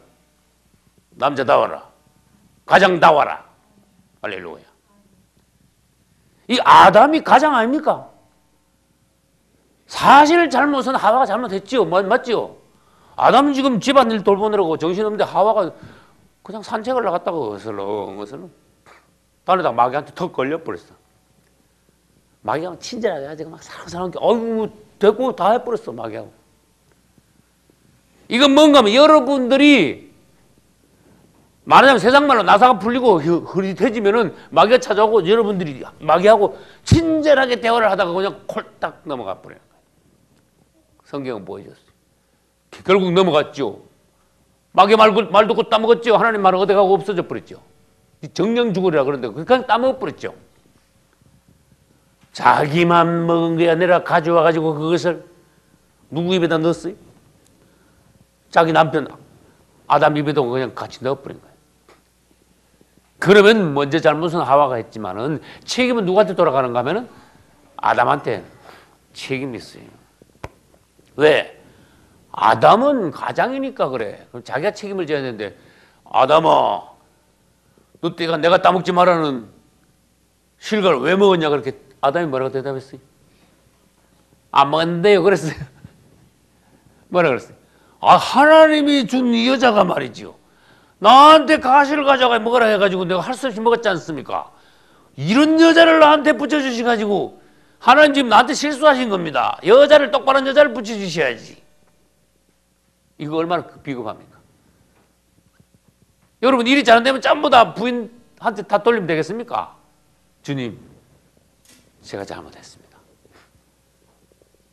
남자다워라. 가장다워라. 할렐루야. 이 아담이 가장 아닙니까? 사실 잘못은 하와가 잘못했지요. 맞지요? 아담은 지금 집안일 돌보느라고 정신없는데 하와가 그냥 산책을 나갔다가 어슬렁 다니다가 마귀한테 턱 걸려버렸어. 마귀하고 친절하게 가지고 막 사랑스럽게 됐고 다 해버렸어 마귀하고. 이건 뭔가 하면 여러분들이 말하자면 세상말로 나사가 풀리고 흐릿해지면은 마귀가 찾아오고 여러분들이 마귀하고 친절하게 대화를 하다가 그냥 콜딱 넘어가 버려요. 성경은 보여줬어요. 결국 넘어갔죠. 마귀 말 듣고 따먹었죠. 하나님 말은 어디 가고 없어져 버렸죠. 정령 죽으리라 그러는데 그냥 따먹어 버렸죠. 자기만 먹은 게 아니라 가져와 가지고 그것을 누구 입에다 넣었어요? 자기 남편 아담 입에도 그냥 같이 넣어버린 거예요. 그러면 먼저 잘못은 하와가 했지만은 책임은 누구한테 돌아가는가 하면은 아담한테 책임이 있어요. 왜? 아담은 가장이니까 그래. 그럼 자기가 책임을 져야 되는데 아담아, 너 때가 내가 따먹지 말라는 실과를 왜 먹었냐 그렇게 아담이 뭐라고 대답했어요? 안 먹었는데요 그랬어요. 뭐라고 그랬어요? 하나님이 준 이 여자가 말이지요. 나한테 가시를 가져가 먹으라 해가지고 내가 할 수 없이 먹었지 않습니까? 이런 여자를 나한테 붙여주셔가지고 하나님 지금 나한테 실수하신 겁니다. 여자를 똑바른 여자를 붙여주셔야지. 이거 얼마나 비겁합니까? 여러분 일이 잘 안 되면 전부 다 부인한테 다 돌리면 되겠습니까? 주님, 제가 잘못했습니다.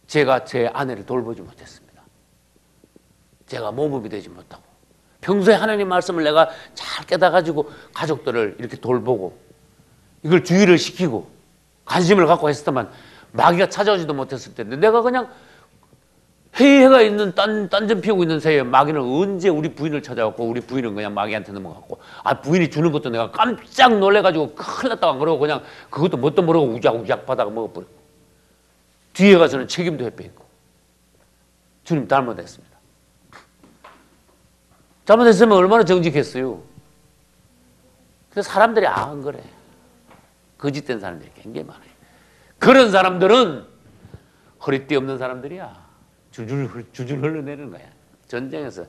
제가 제 아내를 돌보지 못했습니다. 제가 모범이 되지 못하고 평소에 하나님 말씀을 내가 잘 깨달아가지고 가족들을 이렇게 돌보고 이걸 주의를 시키고 관심을 갖고 했었더만 마귀가 찾아오지도 못했을 텐데 내가 그냥 회의가 있는 딴전 피우고 있는 새에 마귀는 언제 우리 부인을 찾아왔고 우리 부인은 그냥 마귀한테 넘어갔고 부인이 주는 것도 내가 깜짝 놀래가지고 큰일 났다고 그러고 그냥 그것도 뭣도 모르고 우작우작 받아가 먹어버리고 뒤에 가서는 책임도 회피했고 주님 잘못했습니다. 잘못했으면 얼마나 정직했어요. 그래서 사람들이 안 그래. 거짓된 사람들이 굉장히 많아요. 그런 사람들은 허리띠 없는 사람들이야. 줄줄 흘러내리는 거야. 전쟁에서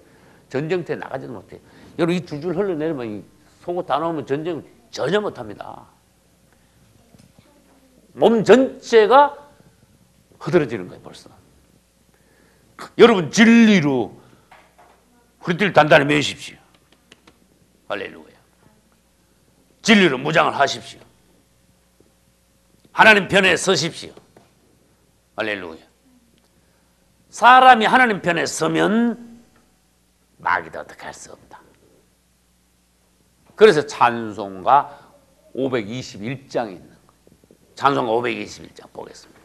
전쟁터에 나가지도 못해. 여러분 이 줄줄 흘러내리면 이 속옷 다 나오면 전쟁을 전혀 못합니다. 몸 전체가 흐드러지는 거예요 벌써. 여러분 진리로 허리띠를 단단히 매십시오. 할렐루야. 진리로 무장을 하십시오. 하나님 편에 서십시오. 할렐루야. 사람이 하나님 편에 서면 마귀도 어떻게 할 수 없다. 그래서 찬송가 521장이 있는 거예요. 찬송가 521장 보겠습니다.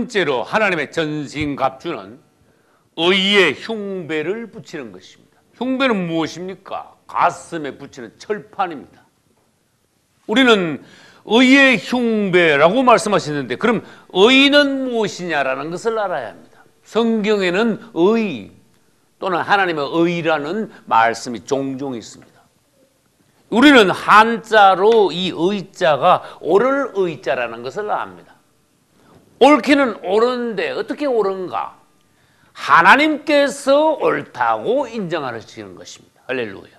번째로 하나님의 전신갑주는 의의 흉배를 붙이는 것입니다. 흉배는 무엇입니까? 가슴에 붙이는 철판입니다. 우리는 의의 흉배라고 말씀하시는데 그럼 의는 무엇이냐라는 것을 알아야 합니다. 성경에는 의 또는 하나님의 의라는 말씀이 종종 있습니다. 우리는 한자로 이 의자가 옳을 의자라는 것을 압니다. 옳기는 옳은데 어떻게 옳은가? 하나님께서 옳다고 인정하시는 것입니다. 할렐루야.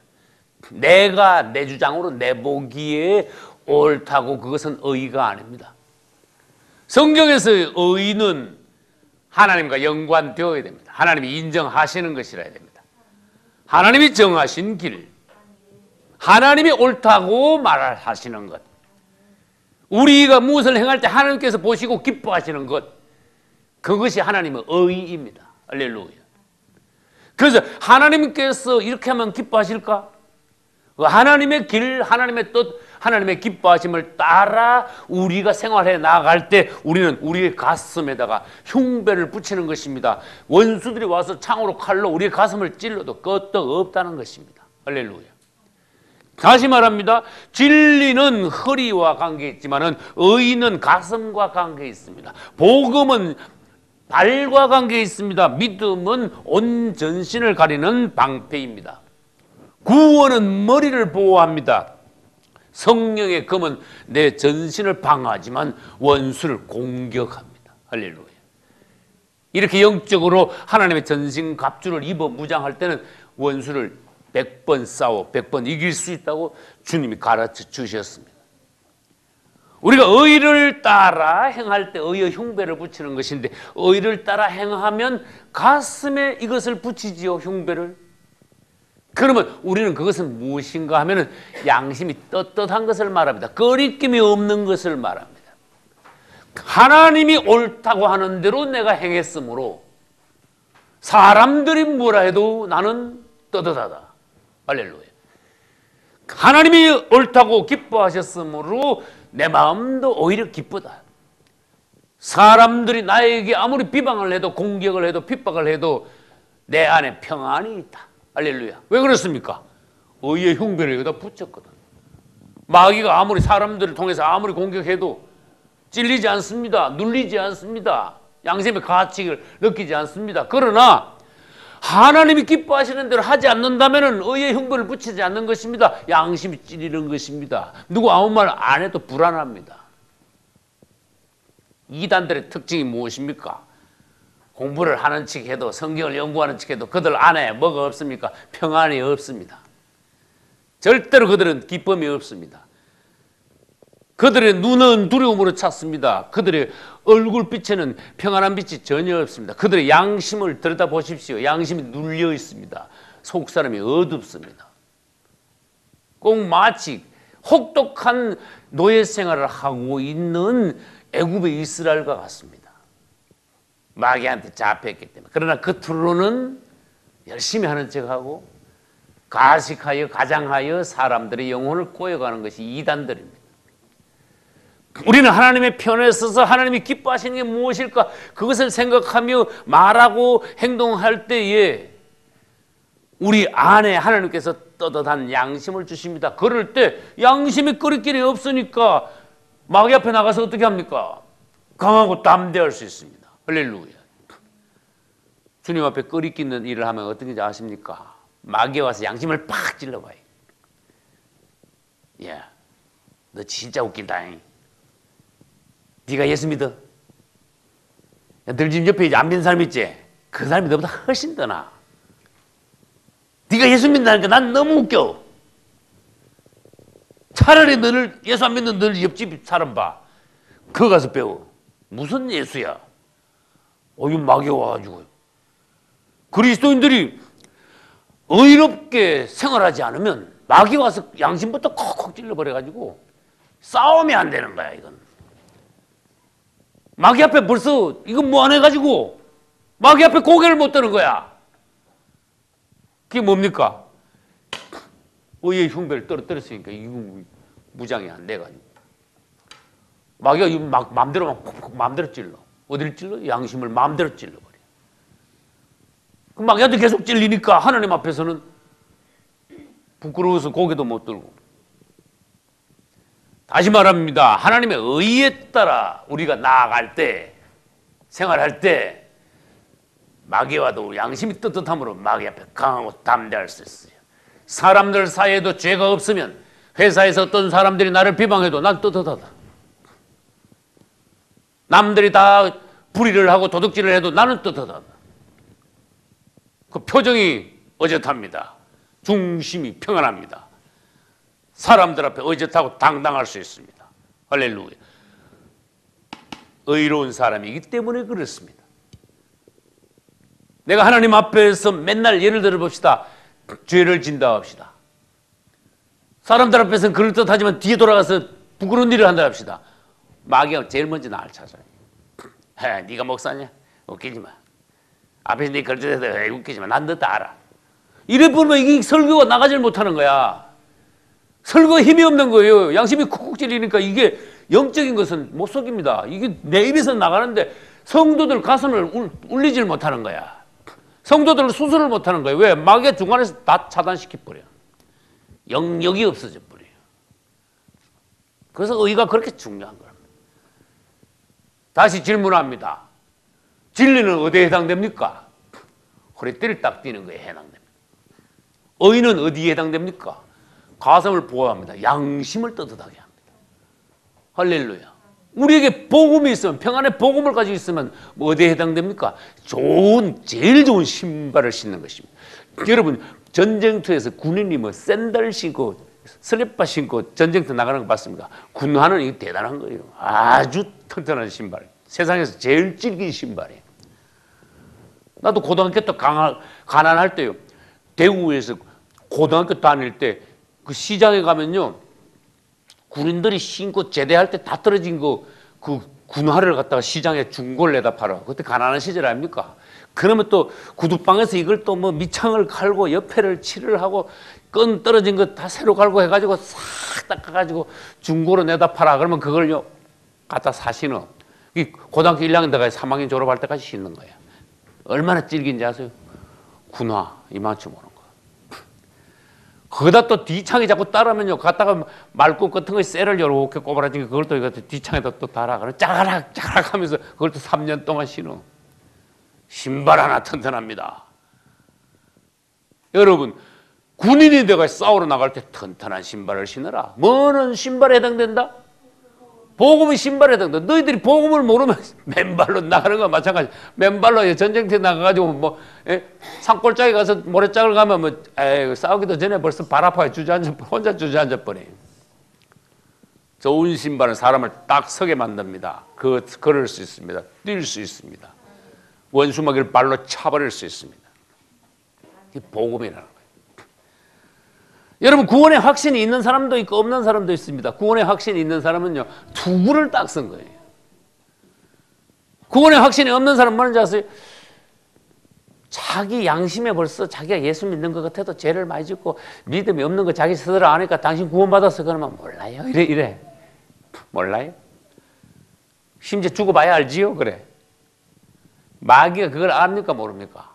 내가 내 주장으로 내보기에 옳다고 그것은 의가 아닙니다. 성경에서의 의는 하나님과 연관되어야 됩니다. 하나님이 인정하시는 것이라 해야 됩니다. 하나님이 정하신 길, 하나님이 옳다고 말하시는 것, 우리가 무엇을 행할 때 하나님께서 보시고 기뻐하시는 것, 그것이 하나님의 의입니다. 할렐루야. 그래서 하나님께서 이렇게 하면 기뻐하실까? 하나님의 길, 하나님의 뜻, 하나님의 기뻐하심을 따라 우리가 생활해 나갈 때 우리는 우리의 가슴에다가 흉배를 붙이는 것입니다. 원수들이 와서 창으로 칼로 우리의 가슴을 찔러도 끄떡 없다는 것입니다. 할렐루야. 다시 말합니다. 진리는 허리와 관계 있지만은 의는 가슴과 관계 있습니다. 복음은 발과 관계 있습니다. 믿음은 온 전신을 가리는 방패입니다. 구원은 머리를 보호합니다. 성령의 검은 내 전신을 방어하지만 원수를 공격합니다. 할렐루야. 이렇게 영적으로 하나님의 전신 갑주를 입어 무장할 때는 원수를 100번 싸워 100번 이길 수 있다고 주님이 가르쳐 주셨습니다. 우리가 의를 따라 행할 때 의의 흉배를 붙이는 것인데 의를 따라 행하면 가슴에 이것을 붙이지요. 흉배를. 그러면 우리는 그것은 무엇인가 하면은 양심이 떳떳한 것을 말합니다. 거리낌이 없는 것을 말합니다. 하나님이 옳다고 하는 대로 내가 행했으므로 사람들이 뭐라 해도 나는 떳떳하다. 할렐루야. 하나님이 옳다고 기뻐하셨으므로 내 마음도 오히려 기쁘다. 사람들이 나에게 아무리 비방을 해도 공격을 해도 핍박을 해도 내 안에 평안이 있다. 할렐루야. 왜 그렇습니까? 의의 흉배를 여기다 붙였거든. 마귀가 아무리 사람들을 통해서 아무리 공격해도 찔리지 않습니다. 눌리지 않습니다. 양심의 가치를 느끼지 않습니다. 그러나 하나님이 기뻐하시는 대로 하지 않는다면 의의 흉배를 붙이지 않는 것입니다. 양심이 찔리는 것입니다. 누구 아무 말 안 해도 불안합니다. 이단들의 특징이 무엇입니까? 공부를 하는 척 해도 성경을 연구하는 척 해도 그들 안에 뭐가 없습니까? 평안이 없습니다. 절대로 그들은 기쁨이 없습니다. 그들의 눈은 두려움으로 찼습니다. 그들의 얼굴빛에는 평안한 빛이 전혀 없습니다. 그들의 양심을 들여다보십시오. 양심이 눌려 있습니다. 속사람이 어둡습니다. 꼭 마치 혹독한 노예 생활을 하고 있는 애굽의 이스라엘과 같습니다. 마귀한테 잡혔기 때문에. 그러나 겉으로는 열심히 하는 척하고 가식하여 가장하여 사람들의 영혼을 꼬여가는 것이 이단들입니다. 우리는 하나님의 편에 서서 하나님이 기뻐하시는 게 무엇일까? 그것을 생각하며 말하고 행동할 때에 우리 안에 하나님께서 떳떳한 양심을 주십니다. 그럴 때 양심이 거리끼리 없으니까 마귀 앞에 나가서 어떻게 합니까? 강하고 담대할 수 있습니다. 할렐루야. 주님 앞에 거리끼는 일을 하면 어떻게 아십니까? 마귀가 와서 양심을 팍 찔러봐요. 야, 너 진짜 웃긴다. 네가 예수 믿어? 너 집 옆에 안 믿는 사람 있지? 그 사람이 너보다 훨씬 더 나아. 네가 예수 믿는다니까 난 너무 웃겨. 차라리 너를 예수 안 믿는 너 옆집 사람 봐. 그거 가서 배워. 무슨 예수야? 이 마귀가 와가지고. 그리스도인들이 의롭게 생활하지 않으면 마귀가 와서 양심부터 콕콕 찔러버려가지고 싸움이 안 되는 거야. 이건 마귀 앞에 벌써 이건 뭐 안 해가지고 마귀 앞에 고개를 못 드는 거야. 그게 뭡니까? 의의 흉배를 떨어뜨렸으니까 이거 무장이 안 돼가지고 마귀가 막 마음대로 막 콕콕 마음대로 찔러. 어디를 찔러? 양심을 마음대로 찔러버려. 그 마귀한테 계속 찔리니까 하나님 앞에서는 부끄러워서 고개도 못 들고. 다시 말합니다. 하나님의 의에 따라 우리가 나아갈 때, 생활할 때 마귀와도 양심이 떳떳함으로 마귀 앞에 강하고 담대할 수 있어요. 사람들 사이에도 죄가 없으면 회사에서 어떤 사람들이 나를 비방해도 난 떳떳하다. 남들이 다 불의를 하고 도둑질을 해도 나는 떳떳하다. 그 표정이 어젓합니다. 중심이 평안합니다. 사람들 앞에 어젓하고 당당할 수 있습니다. 할렐루야. 의로운 사람이기 때문에 그렇습니다. 내가 하나님 앞에서 맨날 예를 들어 봅시다. 죄를 진다 합시다. 사람들 앞에서는 그럴듯하지만 뒤에 돌아가서 부끄러운 일을 한다 합시다. 마귀가 제일 먼저 나를 찾아요. 네가 목사냐? 웃기지 마. 앞에서 네 그럴듯해도 웃기지 마. 난 너 다 알아. 이래 보면 이게 설교가 나가질 못하는 거야. 설교가 힘이 없는 거예요. 양심이 쿡쿡 찔리니까 이게 영적인 것은 못 속입니다. 이게 내 입에서 나가는데 성도들 가슴을 울리질 못하는 거야. 성도들을 수술을 못하는 거예요. 왜? 마귀가 중간에서 다 차단시켜버려. 영역이 없어져 버려요. 그래서 의가 그렇게 중요한 겁니다. 다시 질문합니다. 진리는 어디에 해당됩니까? 허리띠를 딱 띠는 거에 해당됩니다. 의는 어디에 해당됩니까? 가슴을 보호합니다. 양심을 떳떳하게 합니다. 할렐루야. 우리에게 복음이 있으면, 평안의 복음을 가지고 있으면 어디에 해당됩니까? 제일 좋은 신발을 신는 것입니다. 여러분, 전쟁터에서 군인이 샌들 신고 슬리퍼 신고 전쟁터 나가는 거 봤습니까? 군화는 이게 대단한 거예요. 아주 튼튼한 신발. 세상에서 제일 질긴 신발이에요. 나도 고등학교 때 가난할 때요. 대구에서 고등학교 다닐 때 그 시장에 가면요. 군인들이 신고 제대할 때 다 떨어진 그 군화를 갖다가 시장에 중고를 내다 팔아. 그때 가난한 시절 아닙니까? 그러면 또 구두방에서 이걸 또 밑창을 갈고 옆에를 칠을 하고 끈 떨어진 거 다 새로 갈고 해가지고 싹 닦아가지고 중고로 내다 팔아. 그러면 그걸요 갖다 사시는. 이 고등학교 1학년 들어가서 3학년 졸업할 때까지 신는 거야. 얼마나 질긴지 아세요? 군화 이만큼 오는 거. 거기다 또 뒤창이 자꾸 따르면요. 갖다가 말굽 같은 거에 쇠를 이렇게 꼬부라진 그걸 또 뒤창에다 또 달아. 그래 짜가락 짜가락 하면서 그걸 또 3년 동안 신어. 신발 하나 튼튼합니다. 여러분, 군인이 내가 싸우러 나갈 때 튼튼한 신발을 신어라. 뭐는 신발에 해당된다? 복음이 신발에 해당된다. 너희들이 복음을 모르면 맨발로 나가는 거와 마찬가지. 맨발로 전쟁터에 나가가지고 산골짜기 가서 모래짝을 가면 싸우기도 전에 벌써 발 아파요. 혼자 주저앉아 버려요. 좋은 신발은 사람을 딱 서게 만듭니다. 걸을 수 있습니다. 뛸 수 있습니다. 원수마귀를 발로 차버릴 수 있습니다. 이게 복음이라는 거예요. 여러분, 구원의 확신이 있는 사람도 있고 없는 사람도 있습니다. 구원의 확신이 있는 사람은요, 투구를 딱 쓴 거예요. 구원의 확신이 없는 사람은 뭐는지 아세요? 자기 양심에 벌써 자기가 예수 믿는 것 같아도 죄를 많이 짓고 믿음이 없는 거 자기 스스로 아니까 당신 구원받았어. 그러면 몰라요. 이래. 몰라요? 심지어 죽어봐야 알지요? 그래. 마귀가 그걸 압니까? 모릅니까?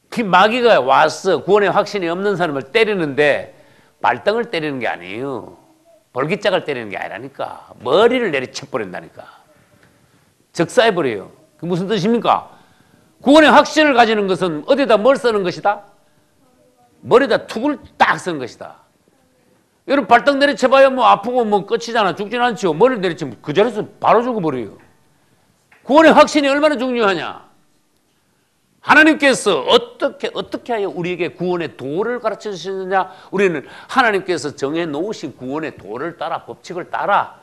그 마귀가 와서 구원의 확신이 없는 사람을 때리는데 발등을 때리는 게 아니에요. 볼기짝을 때리는 게 아니라니까. 머리를 내리쳐버린다니까. 적사해버려요. 그게 무슨 뜻입니까? 구원의 확신을 가지는 것은 어디다 뭘 쓰는 것이다? 머리에다 툭을 딱 쓰는 것이다. 여러분, 발등 내리쳐봐야 아프고 끝이잖아. 죽진 않죠. 머리를 내리치면 그 자리에서 바로 죽어버려요. 구원의 확신이 얼마나 중요하냐? 하나님께서 어떻게 하여 우리에게 구원의 도를 가르쳐 주시느냐? 우리는 하나님께서 정해 놓으신 구원의 도를 따라, 법칙을 따라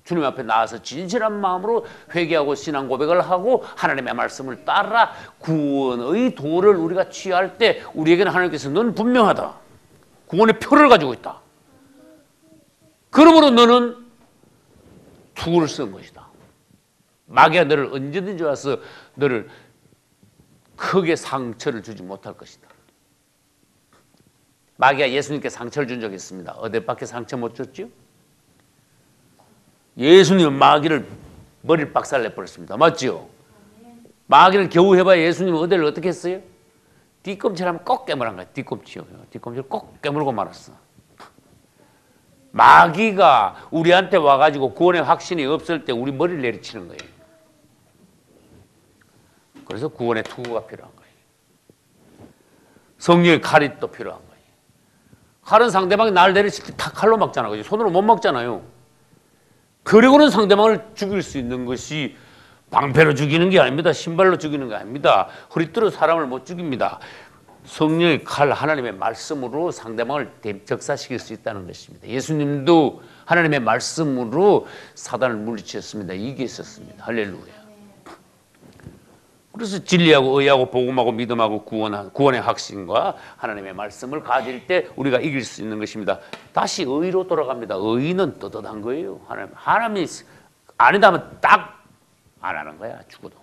주님 앞에 나와서 진실한 마음으로 회개하고 신앙 고백을 하고 하나님의 말씀을 따라 구원의 도를 우리가 취할 때 우리에게는 하나님께서 너는 분명하다. 구원의 표를 가지고 있다. 그러므로 너는 투구를 쓴 것이다. 마귀가 너를 언제든지 와서 너를 크게 상처를 주지 못할 것이다. 마귀가 예수님께 상처를 준 적이 있습니다. 어디밖에 상처 못 줬죠? 예수님은 마귀를 머리를 박살 내버렸습니다. 맞죠? 마귀를 겨우 해봐야 예수님은 어디를 어떻게 했어요? 뒤꿈치를 하면 꼭 깨물은 거예요. 뒤꿈치를 꼭 깨물고 말았어. 마귀가 우리한테 와가지고 구원의 확신이 없을 때 우리 머리를 내리치는 거예요. 그래서 구원의 투구가 필요한 거예요. 성령의 칼이 또 필요한 거예요. 칼은 상대방이 날 내리칠 때 다 칼로 막잖아요. 손으로 못 막잖아요. 그리고는 상대방을 죽일 수 있는 것이 방패로 죽이는 게 아닙니다. 신발로 죽이는 게 아닙니다. 허리띠로 사람을 못 죽입니다. 성령의 칼, 하나님의 말씀으로 상대방을 적사시킬 수 있다는 것입니다. 예수님도 하나님의 말씀으로 사단을 물리쳤습니다. 이겼었습니다. 할렐루야. 그래서 진리하고 의하고 복음하고 믿음하고 구원의 확신과 하나님의 말씀을 가질 때 우리가 이길 수 있는 것입니다. 다시 의로 돌아갑니다. 의는 떳떳한 거예요. 하나님이 아니다 하면 딱 안 하는 거야. 죽어도.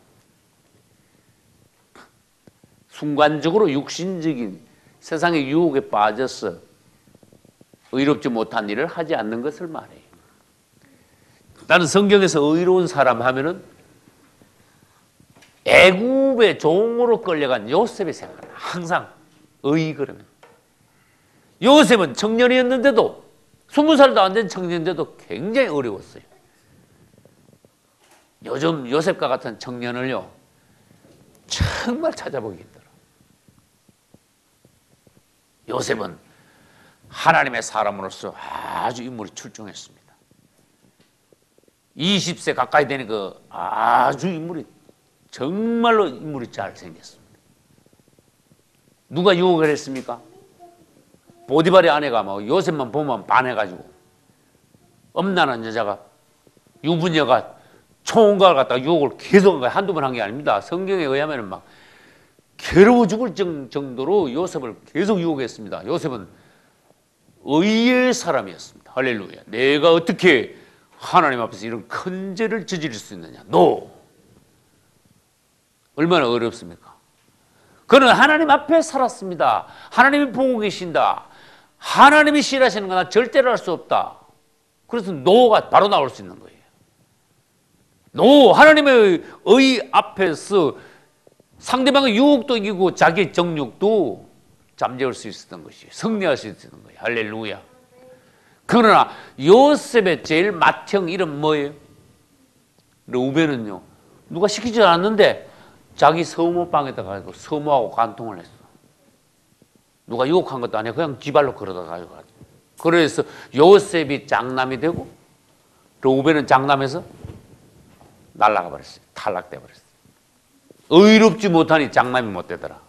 순간적으로 육신적인 세상의 유혹에 빠져서 의롭지 못한 일을 하지 않는 것을 말해요. 나는 성경에서 의로운 사람 하면은 애굽의 종으로 끌려간 요셉이 생각나. 항상 그러면. 요셉은 청년이었는데도 20살도 안 된 청년인데도 굉장히 어려웠어요. 요즘 요셉과 같은 청년을요 정말 찾아보기 힘들어. 요셉은 하나님의 사람으로서 아주 인물이 출중했습니다. 20세 가까이 되니까 아주 정말로 인물이 잘생겼습니다. 누가 유혹을 했습니까? 보디발의 아내가 막 요셉만 보면 반해가지고 엄난한 여자가 유부녀가 총각을 갖다가 유혹을 계속 한두 번 한 게 아닙니다. 성경에 의하면 막 괴로워 죽을 정도로 요셉을 계속 유혹했습니다. 요셉은 의의 사람이었습니다. 할렐루야. 내가 어떻게 하나님 앞에서 이런 큰 죄를 저지를 수 있느냐? 얼마나 어렵습니까? 그는 하나님 앞에 살았습니다. 하나님이 보고 계신다. 하나님이 싫어하시는 건 절대로 할 수 없다. 그래서 노가 바로 나올 수 있는 거예요. 하나님의 의 앞에서 상대방의 유혹도 이기고 자기의 정욕도 잠재울 수 있었던 것이에요. 승리할 수 있었던 거예요. 할렐루야. 그러나 요셉의 제일 맏형 이름 뭐예요? 르우벤은요 누가 시키지 않았는데 자기 서모방에다 가지고 서모하고 간통을 했어. 누가 유혹한 것도 아니야. 그냥 지발로 걸어다 가지고. 그래서 요셉이 장남이 되고 르우벤은 장남에서 날아가 버렸어요. 탈락돼 버렸어요. 의롭지 못하니 장남이 못 되더라.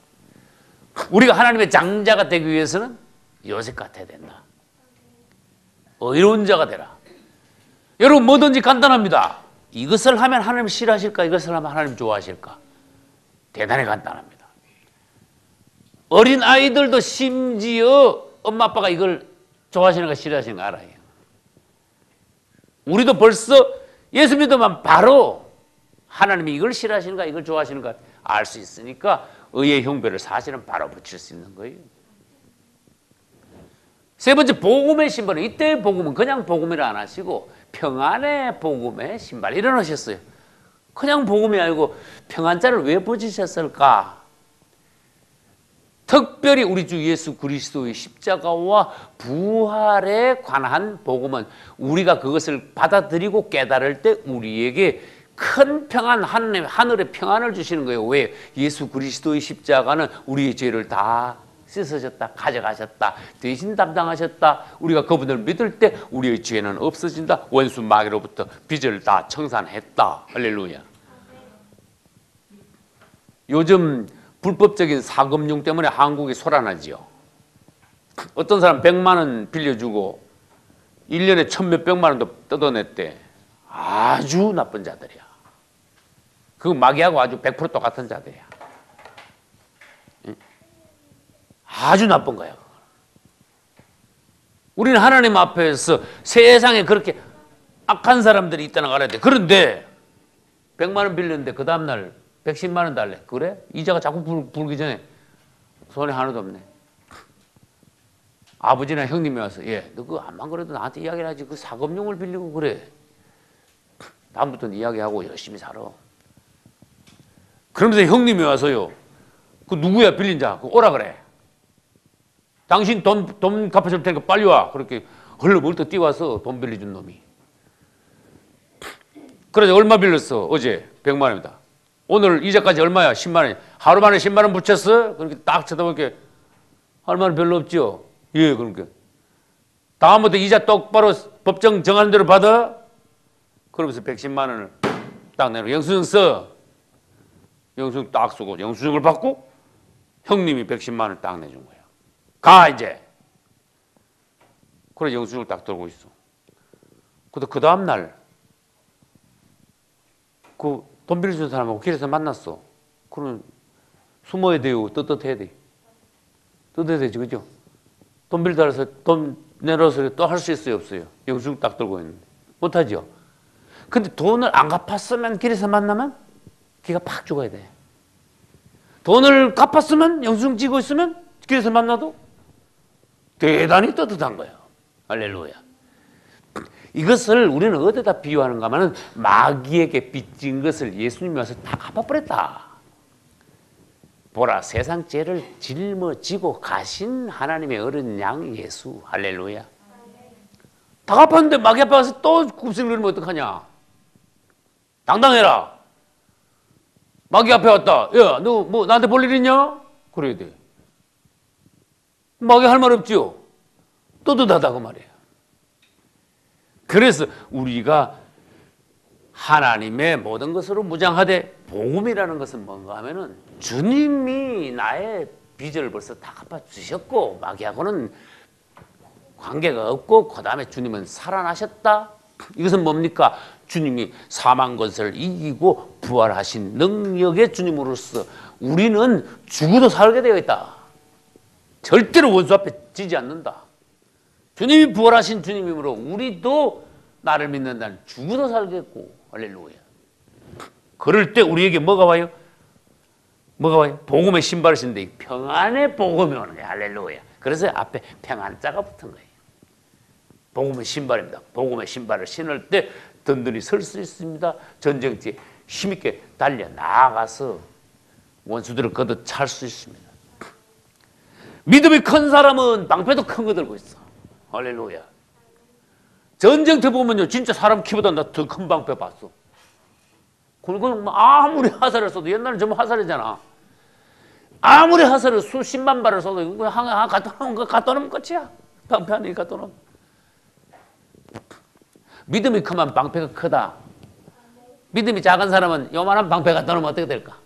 우리가 하나님의 장자가 되기 위해서는 요셉 같아야 된다. 의로운 자가 되라. 여러분 뭐든지 간단합니다. 이것을 하면 하나님 싫어하실까? 이것을 하면 하나님 좋아하실까? 대단히 간단합니다. 어린 아이들도 심지어 엄마 아빠가 이걸 좋아하시는가 싫어하시는가 알아요. 우리도 벌써 예수 믿으면 바로 하나님이 이걸 싫어하시는가 이걸 좋아하시는가 알 수 있으니까 의의 형별을 사실은 바로 붙일 수 있는 거예요. 세 번째 복음의 신발은 이때의 복음은 그냥 복음이라 안 하시고 평안의 복음의 신발 일어나셨어요. 그냥 복음이 아니고 평안자를 왜 붙이셨을까? 특별히 우리 주 예수 그리스도의 십자가와 부활에 관한 복음은 우리가 그것을 받아들이고 깨달을 때 우리에게 큰 평안, 하늘의 평안을 주시는 거예요. 왜? 예수 그리스도의 십자가는 우리의 죄를 다 씻으셨다, 가져가셨다, 대신 담당하셨다. 우리가 그분을 믿을 때 우리의 죄는 없어진다. 원수 마귀로부터 빚을 다 청산했다. 할렐루야. 요즘 불법적인 사금융 때문에 한국이 소란하지요. 어떤 사람 100만 원 빌려주고 1년에 1000몇백만 원도 뜯어냈대. 아주 나쁜 자들이야. 그 마귀하고 아주 100% 똑같은 자들이야. 아주 나쁜 거야. 우리는 하나님 앞에서 세상에 그렇게 악한 사람들이 있다는 걸 알아야 돼. 그런데 100만 원 빌렸는데 그 다음날 110만 원 달래. 그래? 이자가 자꾸 불기 전에 손에 하나도 없네. 아버지나 형님이 와서 너 그거 안만 그래도 나한테 이야기를 하지. 그 사금융을 빌리고 그래. 다음부터는 이야기하고 열심히 살아. 그러면서 형님이 와서요. 그 누구야 빌린 자? 그 오라 그래. 당신 돈 갚아줄 테니까 빨리 와. 그렇게 헐렁벌떡 뛰어와서 돈 빌려준 놈이. 그래서 얼마 빌렸어? 어제 100만 원이다. 오늘 이자까지 얼마야? 10만 원. 하루 만에 10만 원 붙였어? 그렇게 딱 쳐다보니까 할 말은 별로 없죠. 예, 그러니까. 다음부터 이자 똑바로 법정 정하는 대로 받아? 그러면서 110만 원을 딱 내놓고 영수증 써. 영수증 딱 쓰고 영수증을 받고 형님이 110만 원을 딱 내준 거야. 가 이제. 그래 영수증을 딱 들고 있어. 근데 그 다음날 그 돈 빌려준 사람하고 길에서 만났어. 그러면 숨어야 돼요? 떳떳해야 돼? 떳떳해야 되지, 그죠? 돈 빌려달라서 돈 내놓아서 또 할 수 있어요, 없어요? 영수증 딱 들고 있는데. 못하죠? 근데 돈을 안 갚았으면 길에서 만나면 기가 팍 죽어야 돼. 돈을 갚았으면 영수증 쥐고 있으면 길에서 만나도 대단히 떳떳한 거예요. 할렐루야. 이것을 우리는 어디다 비유하는가 하면 마귀에게 빚진 것을 예수님이 와서 다 갚아버렸다. 보라 세상 죄를 짊어지고 가신 하나님의 어린 양 예수. 할렐루야. 다 갚았는데 마귀 앞에 와서 또 굽슬 그러면 어떡하냐. 당당해라. 마귀 앞에 왔다. 야, 너 뭐 나한테 볼 일 있냐? 그래야 돼. 마귀 할 말 없지요. 떳떳하다고 말이에요. 그래서 우리가 하나님의 모든 것으로 무장하되 복음이라는 것은 뭔가 하면은 주님이 나의 빚을 벌써 다 갚아주셨고 마귀하고는 관계가 없고 그 다음에 주님은 살아나셨다. 이것은 뭡니까? 주님이 사망 것을 이기고 부활하신 능력의 주님으로서 우리는 죽어도 살게 되어 있다. 절대로 원수 앞에 지지 않는다. 주님이 부활하신 주님이므로 우리도 나를 믿는 날 죽어도 살겠고. 할렐루야. 그럴 때 우리에게 뭐가 와요? 뭐가 와요? 복음의 신발을 신는데 평안의 복음이 오는 거예요. 할렐루야. 그래서 앞에 평안자가 붙은 거예요. 복음의 신발입니다. 복음의 신발을 신을 때 든든히 설 수 있습니다. 전쟁터에 힘있게 달려 나아가서 원수들을 걷어 찰 수 있습니다. 믿음이 큰 사람은 방패도 큰 거 들고 있어. 할렐루야. 전쟁터 보면요 진짜 사람 키보다 나 더 큰 방패 봤어. 그건 아무리 화살을 쏘도 옛날엔 전부 화살이잖아. 아무리 화살을 수십만 발을 쏘도 이거 하나 갖다 놓으면 끝이야. 방패 안에 갖다 놓으면. 믿음이 크면 방패가 크다. 믿음이 작은 사람은 요만한 방패 갖다 놓으면 어떻게 될까?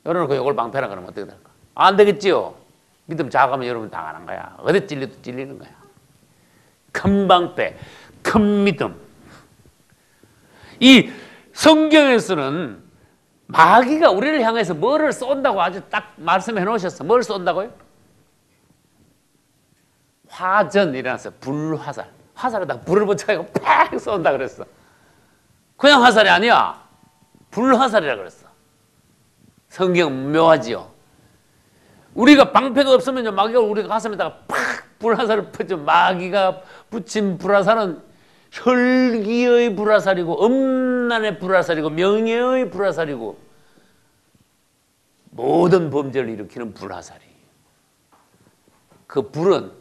열어놓고 이걸 방패라 그러면 어떻게 될까? 안 되겠지요. 믿음 작으면 여러분 당하는 거야. 어디 찔려도 찔리는 거야. 큰 방패, 큰 믿음. 이 성경에서는 마귀가 우리를 향해서 뭐를 쏜다고 아주 딱 말씀해 놓으셨어. 뭘 쏜다고요? 화전 일어났어요. 불화살. 화살에다 불을 붙여가지고 팍 쏜다 그랬어. 그냥 화살이 아니야. 불화살이라 그랬어. 성경은 묘하지요. 우리가 방패가 없으면 마귀가 우리 가슴에다가 팍 불화살을 퍼져. 마귀가 붙인 불화살은 혈기의 불화살이고 음란의 불화살이고 명예의 불화살이고 모든 범죄를 일으키는 불화살이. 그 불은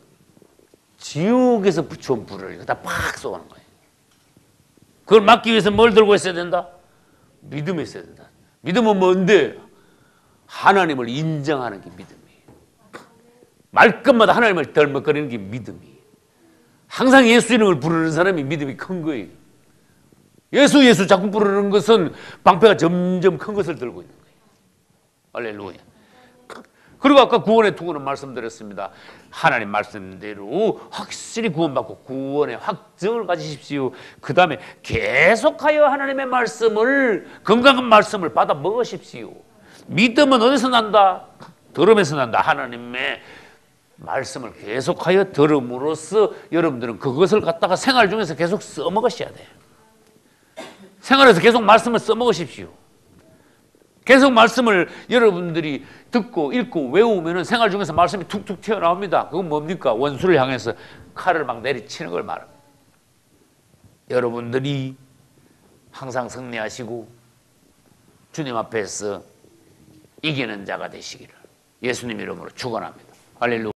지옥에서 붙여온 불을 여기다 팍 쏘는 거예요. 그걸 막기 위해서 뭘 들고 있어야 된다? 믿음이 있어야 된다. 믿음은 뭔데? 하나님을 인정하는 게 믿음이에요. 말끝마다 하나님을 덜먹거리는 게 믿음이에요. 항상 예수 이름을 부르는 사람이 믿음이 큰 거예요. 예수 자꾸 부르는 것은 방패가 점점 큰 것을 들고 있는 거예요. 할렐루야. 그리고 아까 구원의 투구는 말씀드렸습니다. 하나님 말씀대로 확실히 구원받고 구원의 확정을 가지십시오. 그 다음에 계속하여 하나님의 말씀을 건강한 말씀을 받아 먹으십시오. 믿음은 어디서 난다? 들음에서 난다. 하나님의 말씀을 계속하여 들음으로써 여러분들은 그것을 갖다가 생활 중에서 계속 써먹으셔야 돼요. 생활에서 계속 말씀을 써먹으십시오. 계속 말씀을 여러분들이 듣고 읽고 외우면 생활 중에서 말씀이 툭툭 튀어나옵니다. 그건 뭡니까? 원수를 향해서 칼을 막 내리치는 걸 말합니다. 여러분들이 항상 승리하시고 주님 앞에서 이기는 자가 되시기를 예수님 이름으로 축원합니다. 할렐루야.